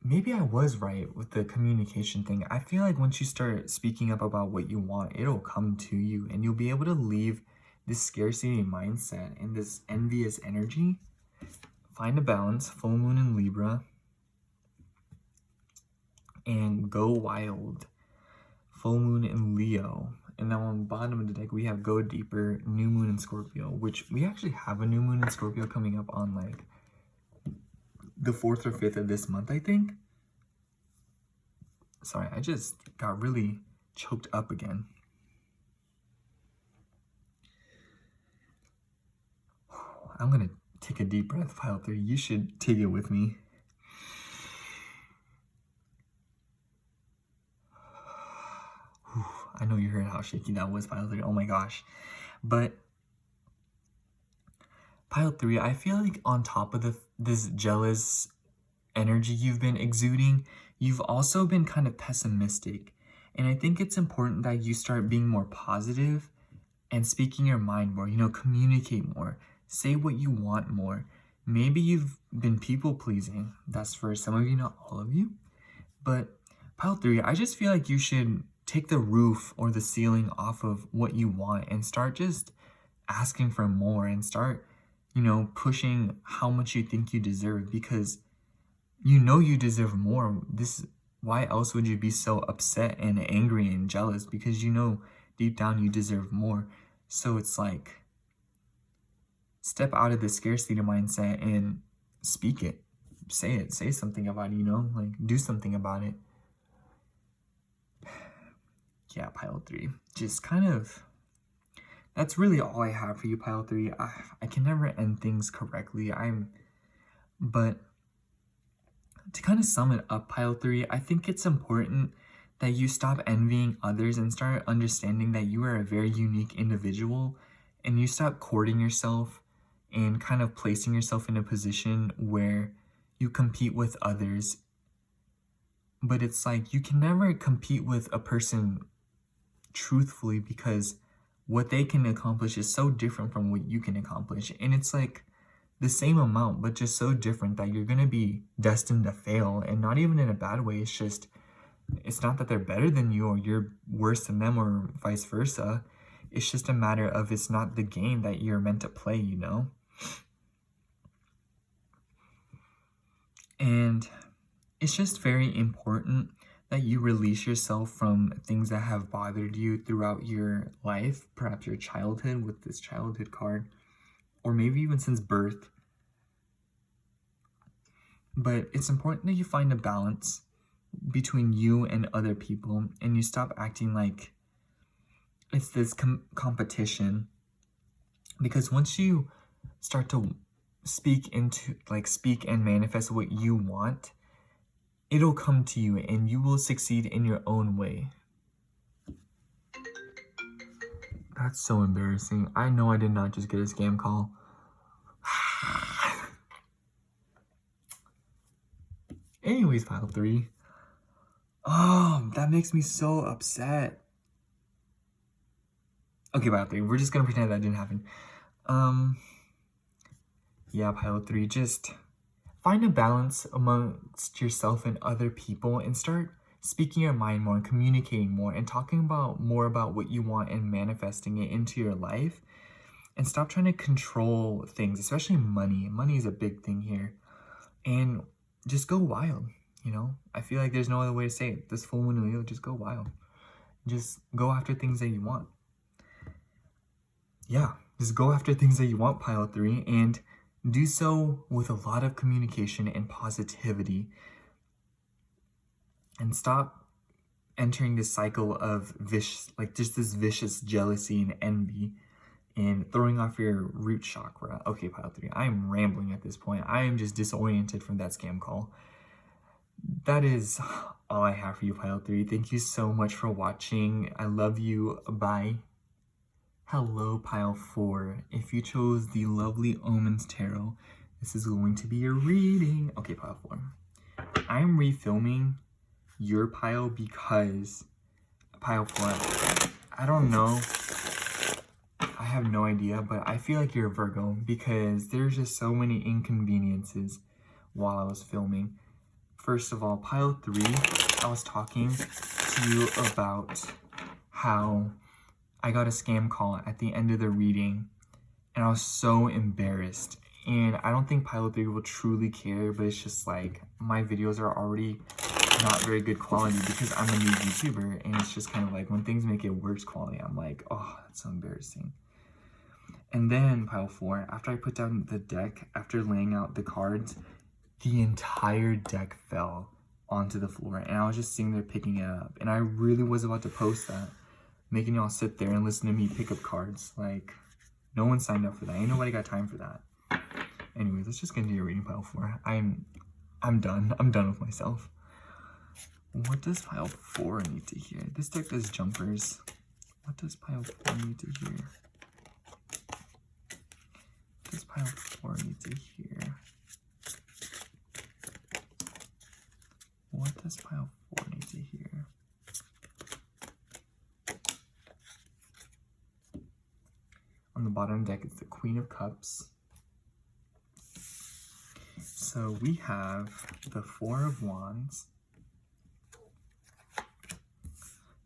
maybe I was right with the communication thing. I feel like once you start speaking up about what you want, it'll come to you and you'll be able to leave this scarcity mindset and this envious energy. Find a balance, full moon in Libra, and go wild, full moon in Leo. And now on the bottom of the deck, we have go deeper, new moon in Scorpio, which we actually have a new moon in Scorpio coming up on like the 4th or 5th of this month, I think. Sorry, I just got really choked up again. I'm gonna take a deep breath, pile 3. You should take it with me. I know you heard how shaky that was, pile 3. Oh my gosh. But pile 3, I feel like on top of this jealous energy you've been exuding, you've also been kind of pessimistic. And I think it's important that you start being more positive and speaking your mind more, you know, communicate more, say what you want more. Maybe you've been people pleasing. That's for some of you, not all of you. But pile 3, I just feel like you should take the roof or the ceiling off of what you want and start just asking for more and start, you know, pushing how much you think you deserve, because you know you deserve more. Why else would you be so upset and angry and jealous? Because you know deep down you deserve more. So it's like, step out of the scarcity mindset and speak it. Say something about it, you know, like do something about it. Yeah, pile 3. Just kind of, that's really all I have for you, pile 3. I can never end things correctly. But to kind of sum it up, pile 3, I think it's important that you stop envying others and start understanding that you are a very unique individual, and you stop courting yourself and kind of placing yourself in a position where you compete with others. But it's like you can never compete with a person truthfully, because what they can accomplish is so different from what you can accomplish. And it's like the same amount, but just so different that you're going to be destined to fail. And not even in a bad way. It's not that they're better than you or you're worse than them or vice versa. It's just a matter of it's not the game that you're meant to play, you know? And it's just very important that you release yourself from things that have bothered you throughout your life, perhaps your childhood with this childhood card, or maybe even since birth. But it's important that you find a balance between you and other people, and you stop acting like it's this competition. Because once you start to speak and manifest what you want, it'll come to you and you will succeed in your own way. That's so embarrassing. I know I did not just get a scam call. Anyways, pile 3. Oh, that makes me so upset. Okay, pile 3. We're just gonna pretend that didn't happen. Yeah, pile 3. Just find a balance amongst yourself and other people and start speaking your mind more and communicating more and talking more about what you want and manifesting it into your life. And stop trying to control things, especially money. Money is a big thing here. And just go wild, you know? I feel like there's no other way to say it. This full moon Leo, just go wild. Just go after things that you want. Yeah, just go after things that you want, pile 3, and do so with a lot of communication and positivity. And stop entering this cycle of just this vicious jealousy and envy and throwing off your root chakra. Okay, pile 3, I am rambling at this point. I am just disoriented from that scam call. That is all I have for you, pile 3. Thank you so much for watching. I love you. Bye. Hello, pile 4. If you chose the Lovely Omens Tarot, this is going to be your reading. Okay, pile 4. I'm refilming your pile because pile 4, I don't know. I have no idea, but I feel like you're a Virgo because there's just so many inconveniences while I was filming. First of all, pile 3, I was talking to you about how I got a scam call at the end of the reading and I was so embarrassed. And I don't think pile 3 will truly care, but it's just like my videos are already not very good quality because I'm a new YouTuber, and it's just kind of like when things make it worse quality, I'm like, oh, that's so embarrassing. And then pile 4, after I put down the deck, after laying out the cards, the entire deck fell onto the floor, and I was just sitting there picking it up, and I really was about to post that, making y'all sit there and listen to me pick up cards. Like, no one signed up for that. Ain't nobody got time for that. Anyways, let's just get into your reading, pile 4. I'm done. I'm done with myself. What does pile 4 need to hear? This deck does jumpers. What does pile 4 need to hear? What does pile 4 need to hear? What does pile 4 need to hear? On the bottom deck, it's the Queen of Cups. So we have the 4 of Wands,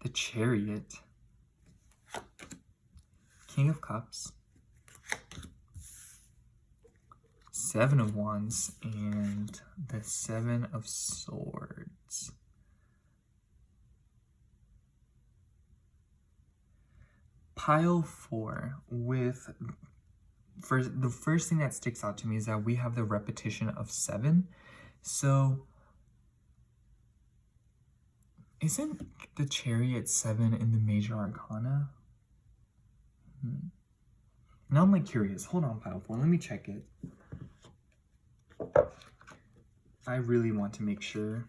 the Chariot, King of Cups, 7 of Wands, and the 7 of Swords. Pile 4, the first thing that sticks out to me is that we have the repetition of 7. So isn't the Chariot 7 in the Major Arcana? Now I'm like curious. Hold on, pile 4. Let me check it. I really want to make sure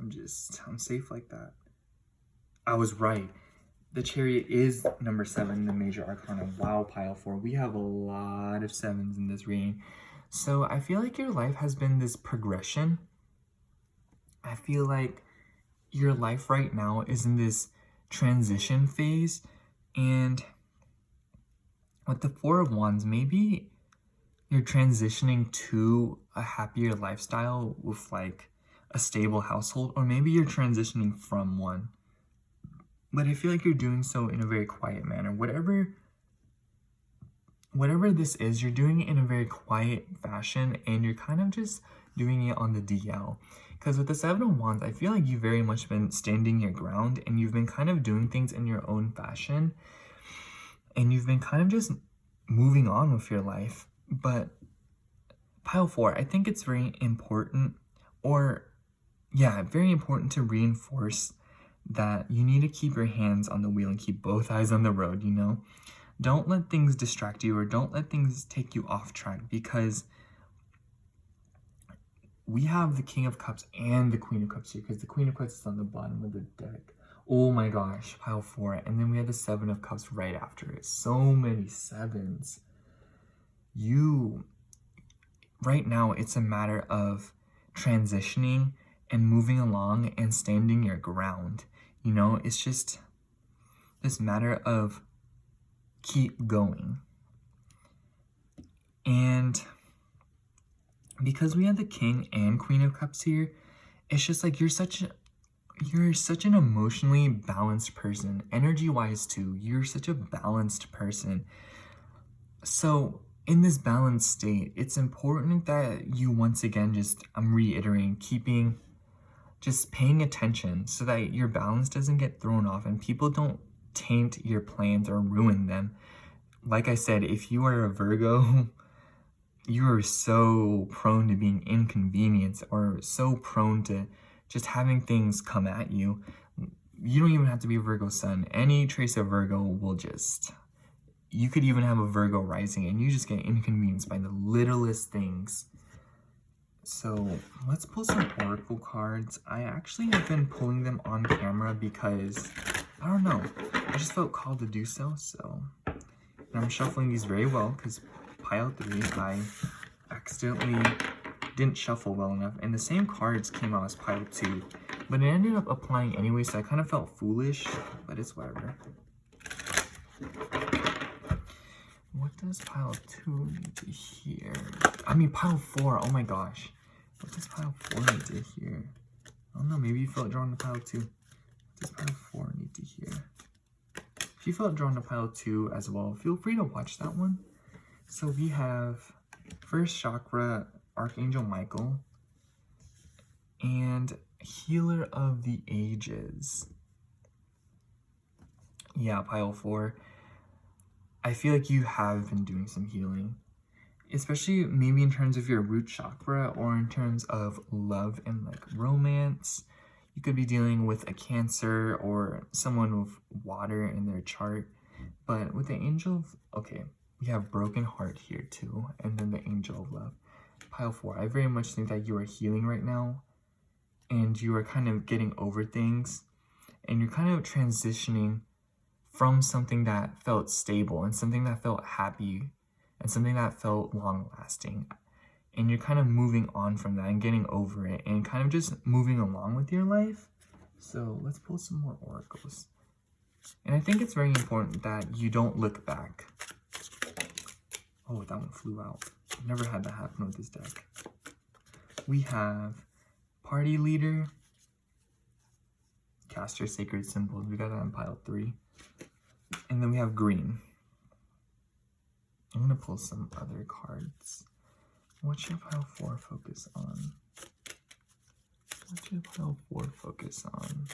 I'm safe like that. I was right. The Chariot is number 7 in the Major Arcana. Wow, pile 4. We have a lot of 7s in this reading. So I feel like your life has been this progression. I feel like your life right now is in this transition phase. And with the 4 of Wands, maybe you're transitioning to a happier lifestyle with like a stable household, or maybe you're transitioning from one. But I feel like you're doing so in a very quiet manner. Whatever this is, you're doing it in a very quiet fashion, and you're kind of just doing it on the DL. Because with the 7 of Wands, I feel like you've very much been standing your ground, and you've been kind of doing things in your own fashion, and you've been kind of just moving on with your life. But pile 4, I think it's very important, very important to reinforce that you need to keep your hands on the wheel and keep both eyes on the road, you know? Don't let things distract you, or don't let things take you off track, because we have the King of Cups and the Queen of Cups here, because the Queen of Cups is on the bottom of the deck. Oh my gosh, pile 4. And then we have the 7 of Cups right after it. So many 7s. right now it's a matter of transitioning and moving along and standing your ground. You know, it's just this matter of keep going. And because we have the King and Queen of Cups here, it's just like you're such an emotionally balanced person, energy-wise too. You're such a balanced person. So in this balanced state, it's important that you, once again, I'm reiterating, just paying attention so that your balance doesn't get thrown off and people don't taint your plans or ruin them. Like I said, if you are a Virgo, you are so prone to being inconvenienced or so prone to just having things come at you. You don't even have to be a Virgo sun. Any trace of Virgo will you could even have a Virgo rising and you just get inconvenienced by the littlest things. So let's pull some oracle cards. I actually have been pulling them on camera because, I don't know, I just felt called to do so. And I'm shuffling these very well because pile 3, I accidentally didn't shuffle well enough. And the same cards came out as pile 2, but it ended up applying anyway, so I kind of felt foolish, but it's whatever. What does pile 2 need to hear? I mean, pile 4, oh my gosh. What does pile 4 need to hear? I don't know, maybe you felt drawn to pile 2. What does pile 4 need to hear? If you felt drawn to pile 2 as well, feel free to watch that one. So we have first chakra, Archangel Michael, and Healer of the Ages. Yeah, pile 4. I feel like you have been doing some healing, especially maybe in terms of your root chakra or in terms of love and like romance. You could be dealing with a Cancer or someone with water in their chart. But with the Angel of, okay, we have Broken Heart here too, and then the Angel of Love. Pile 4, I very much think that you are healing right now, and you are kind of getting over things, and you're kind of transitioning from something that felt stable and something that felt happy and something that felt long-lasting. And you're kind of moving on from that and getting over it and kind of just moving along with your life. So let's pull some more oracles. And I think it's very important that you don't look back. Oh, that one flew out. I've never had that happen with this deck. We have Party Leader, Caster Sacred Symbols. We got that in pile 3. And then we have Green. I'm going to pull some other cards. What should pile 4 focus on? What should pile 4 focus on?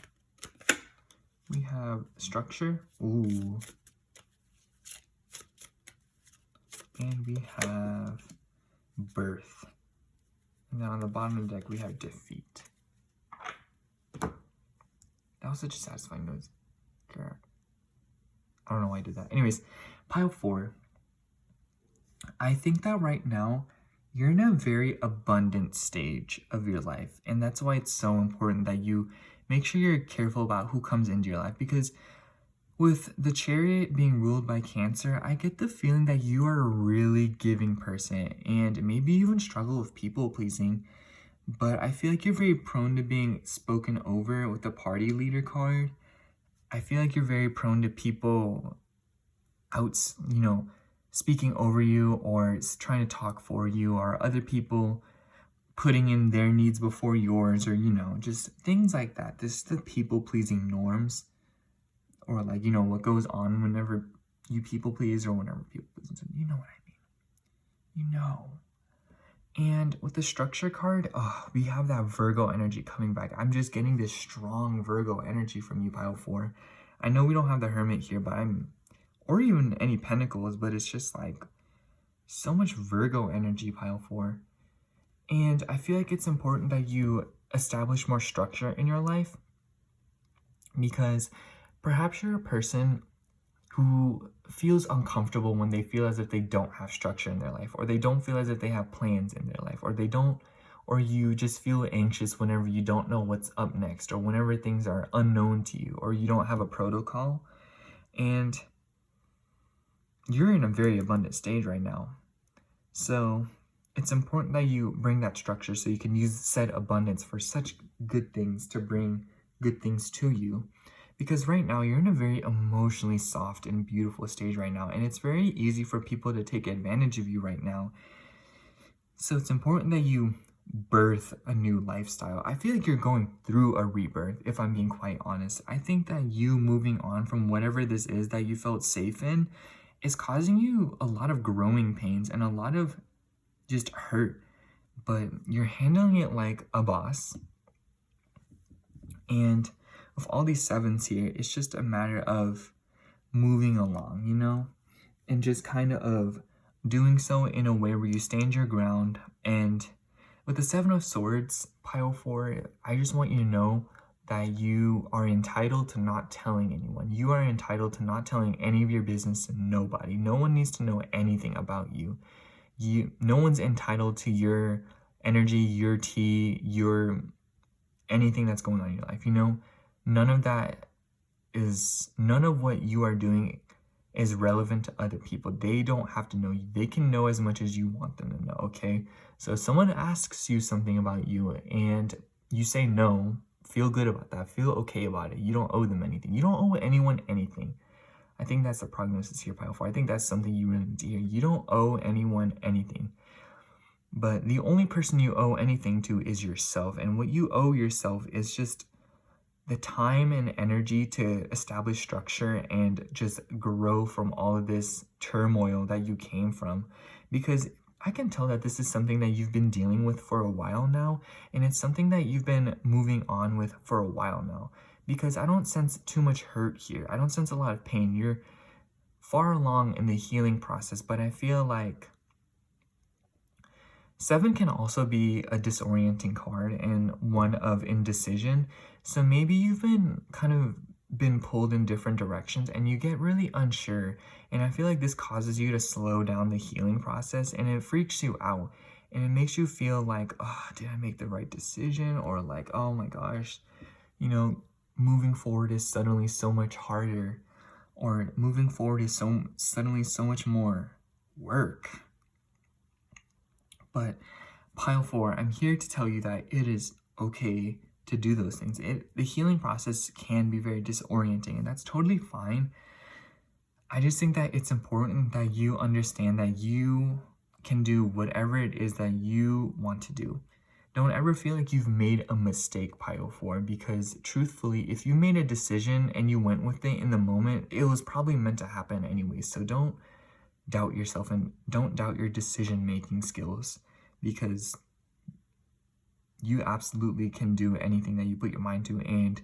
We have Structure. Ooh. And we have Birth. And then on the bottom of the deck, we have Defeat. That was such a satisfying noise. I don't know why I did that. Anyways, pile 4. I think that right now, you're in a very abundant stage of your life. And that's why it's so important that you make sure you're careful about who comes into your life. Because with the Chariot being ruled by Cancer, I get the feeling that you are a really giving person. And maybe you even struggle with people pleasing. But I feel like you're very prone to being spoken over with the Party Leader card. I feel like you're very prone to people speaking over you or trying to talk for you, or other people putting in their needs before yours, or, just things like that. This is the people-pleasing norms, or what goes on whenever you people please or whenever people please. You know what I mean. And with the Structure card, we have that Virgo energy coming back. I'm just getting this strong Virgo energy from you, pile 4. I know we don't have the Hermit here, or even any Pentacles, but it's just like so much Virgo energy, pile 4. And I feel like it's important that you establish more structure in your life, because perhaps you're a person who feels uncomfortable when they feel as if they don't have structure in their life, or they don't feel as if they have plans in their life, or you just feel anxious whenever you don't know what's up next, or whenever things are unknown to you, or you don't have a protocol. And you're in a very abundant stage right now. So it's important that you bring that structure so you can use said abundance for such good things to bring good things to you. Because right now you're in a very emotionally soft and beautiful stage right now, and it's very easy for people to take advantage of you right now. So it's important that you birth a new lifestyle. I feel like you're going through a rebirth, if I'm being quite honest. I think that you moving on from whatever this is that you felt safe in is causing you a lot of growing pains and a lot of just hurt, but you're handling it like a boss. And with all these sevens here, it's just a matter of moving along, you know, and just kind of doing so in a way where you stand your ground. And with the Seven of Swords, pile 4, I just want you to know that you are entitled to not telling anyone. You are entitled to not telling any of your business to nobody. No one needs to know anything about you. No one's entitled to your energy, your tea, your anything that's going on in your life, you know? None of what you are doing is relevant to other people. They don't have to know you. They can know as much as you want them to know, okay? So if someone asks you something about you and you say no, feel good about that. Feel okay about it. You don't owe them anything. You don't owe anyone anything. I think that's the prognosis here, pile 4. I think that's something you really need to hear. You don't owe anyone anything. But the only person you owe anything to is yourself. And what you owe yourself is just the time and energy to establish structure and just grow from all of this turmoil that you came from. Because I can tell that this is something that you've been dealing with for a while now, and it's something that you've been moving on with for a while now. Because I don't sense too much hurt here. I don't sense a lot of pain. You're far along in the healing process, but I feel like 7 can also be a disorienting card and one of indecision. So maybe you've been pulled in different directions and you get really unsure. And I feel like this causes you to slow down the healing process, and it freaks you out. And it makes you feel like, oh, did I make the right decision? Or like, oh my gosh, you know, moving forward is suddenly so much harder. Or moving forward is suddenly so much more work. But pile 4, I'm here to tell you that it is okay to do those things. The healing process can be very disorienting, and that's totally fine. I just think that it's important that you understand that you can do whatever it is that you want to do. Don't ever feel like you've made a mistake, pile 4, because truthfully, if you made a decision and you went with it in the moment, it was probably meant to happen anyway. So don't doubt yourself and don't doubt your decision-making skills, because you absolutely can do anything that you put your mind to, and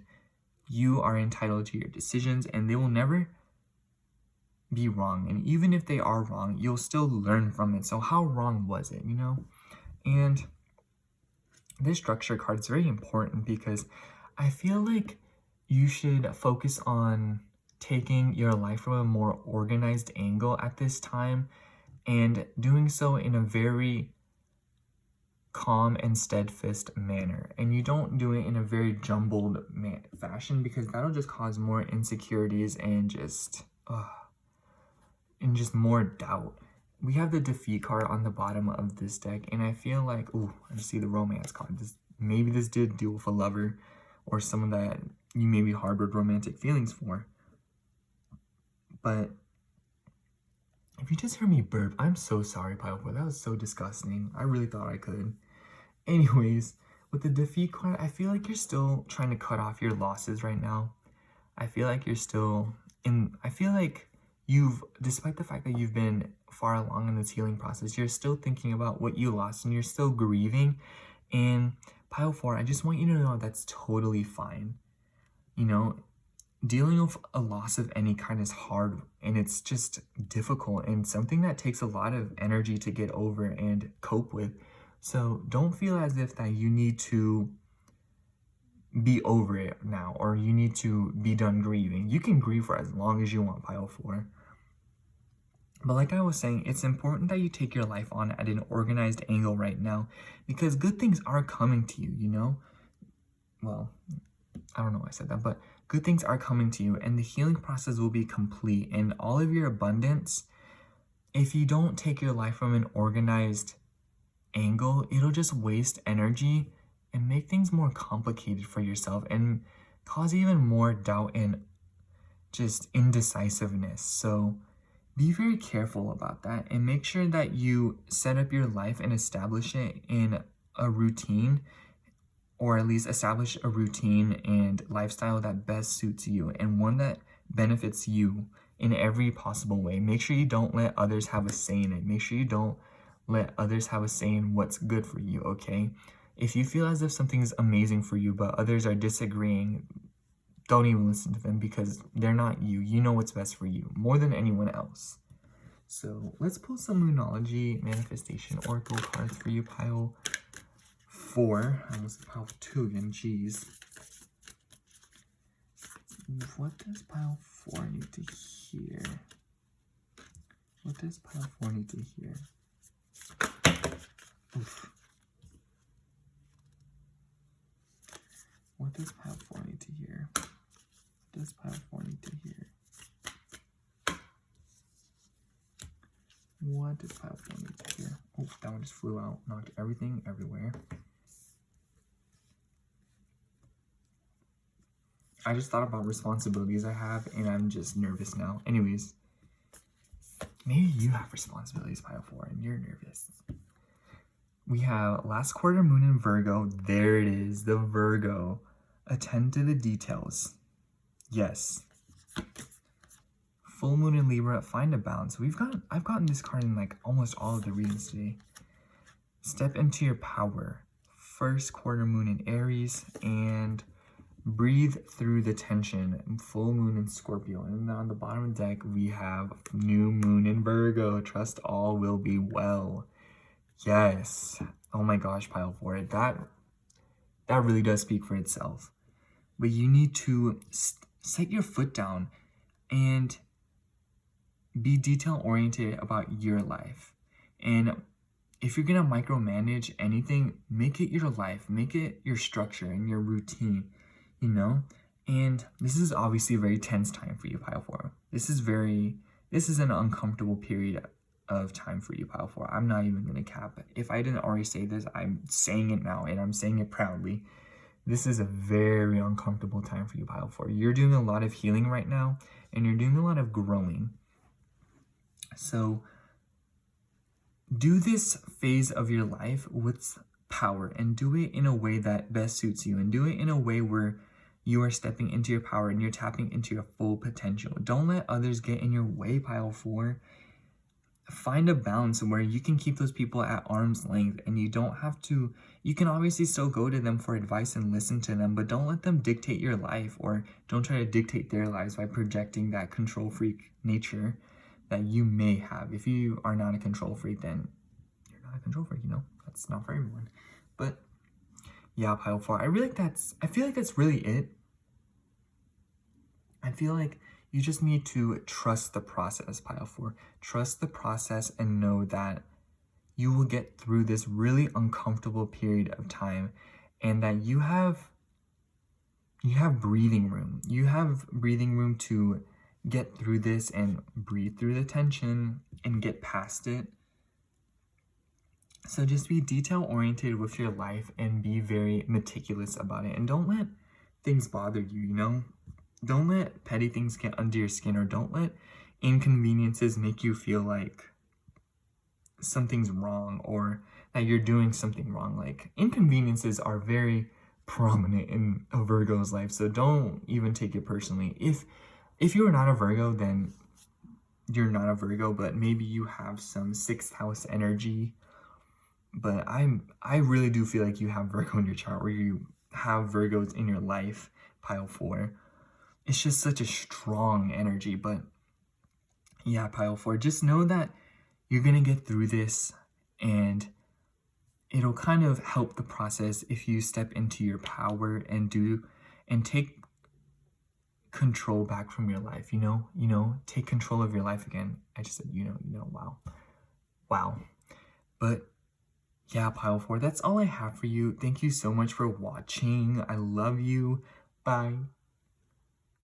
you are entitled to your decisions, and they will never be wrong. And even if they are wrong, you'll still learn from it. So how wrong was it, you know? And this structure card is very important because I feel like you should focus on taking your life from a more organized angle at this time, and doing so in a very calm and steadfast manner. And you don't do it in a very jumbled fashion, because that'll just cause more insecurities and just more doubt. We have the defeat card on the bottom of this deck, and I feel like, I just see the romance card. Maybe this did deal with a lover or someone that you maybe harbored romantic feelings for. But if you just heard me burp, I'm so sorry, pile 4. That was so disgusting. I really thought I could. Anyways, with the defeat card, I feel like you're still trying to cut off your losses right now. I feel like despite the fact that you've been far along in this healing process, you're still thinking about what you lost and you're still grieving. And pile 4, I just want you to know that's totally fine. You know, dealing with a loss of any kind is hard, and it's just difficult and something that takes a lot of energy to get over and cope with. So don't feel as if that you need to be over it now, or you need to be done grieving. You can grieve for as long as you want, pile 4. But like I was saying, it's important that you take your life on at an organized angle right now, because good things are coming to you, you know? Well, I don't know why I said that, but good things are coming to you, and the healing process will be complete, and all of your abundance, if you don't take your life from an organized angle, it'll just waste energy and make things more complicated for yourself and cause even more doubt and just indecisiveness. So be very careful about that and make sure that you set up your life and establish it in a routine, or at least establish a routine and lifestyle that best suits you and one that benefits you in every possible way. Make sure you don't let others have a say in it. Make sure you don't let others have a say in what's good for you, okay? If you feel as if something's amazing for you but others are disagreeing, don't even listen to them because they're not you. You know what's best for you more than anyone else. So let's pull some Moonology Manifestation Oracle cards for you, pile 4. I almost pile 2 again, jeez. What does pile 4 need to hear? What does pile 4 need to hear? Oof. What does pile 4 need to hear? What does pile 4 need to hear? What does pile 4 need to hear? Oh, that one just flew out. Knocked everything everywhere. I just thought about responsibilities I have, and I'm just nervous now. Anyways, maybe you have responsibilities, pile 4, and you're nervous. We have last quarter moon in Virgo. There it is, the Virgo. Attend to the details. Yes. Full moon in Libra, find a balance. I've gotten this card in like almost all of the readings today. Step into your power. First quarter moon in Aries, and breathe through the tension. Full moon in Scorpio. And on the bottom of the deck, we have new moon in Virgo. Trust all will be well. Yes. Oh my gosh, pile 4. That really does speak for itself. But you need to set your foot down and be detail-oriented about your life. And if you're going to micromanage anything, make it your life. Make it your structure and your routine, you know? And this is obviously a very tense time for you, pile 4. This is an uncomfortable period of time for you, pile 4. I'm not even going to cap it. If I didn't already say this, I'm saying it now, and I'm saying it proudly. This is a very uncomfortable time for you, pile 4. You're doing a lot of healing right now, and you're doing a lot of growing. So do this phase of your life with power, and do it in a way that best suits you, and do it in a way where you are stepping into your power and you're tapping into your full potential. Don't let others get in your way, pile 4. Find a balance where you can keep those people at arm's length, and you don't have to, you can obviously still go to them for advice and listen to them, but don't let them dictate your life, or don't try to dictate their lives by projecting that control freak nature that you may have. If you are not a control freak, then you're not a control freak, you know? That's not for everyone. But yeah, pile 4. I feel like that's really it. I feel like you just need to trust the process, pile 4. Trust the process and know that you will get through this really uncomfortable period of time, and that you have breathing room. You have breathing room to get through this and breathe through the tension and get past it. So just be detail-oriented with your life and be very meticulous about it. And don't let things bother you, you know? Don't let petty things get under your skin, or don't let inconveniences make you feel like something's wrong or that you're doing something wrong. Like, inconveniences are very prominent in a Virgo's life, so don't even take it personally. If you are not a Virgo, then you're not a Virgo, but maybe you have some 6th house energy. But I really do feel like you have Virgo in your chart, or you have Virgos in your life, pile 4. It's just such a strong energy. But yeah, pile 4, just know that you're going to get through this, and it'll kind of help the process if you step into your power and take control back from your life, you know, take control of your life again. I just said, wow. But yeah, pile 4, that's all I have for you. Thank you so much for watching. I love you. Bye.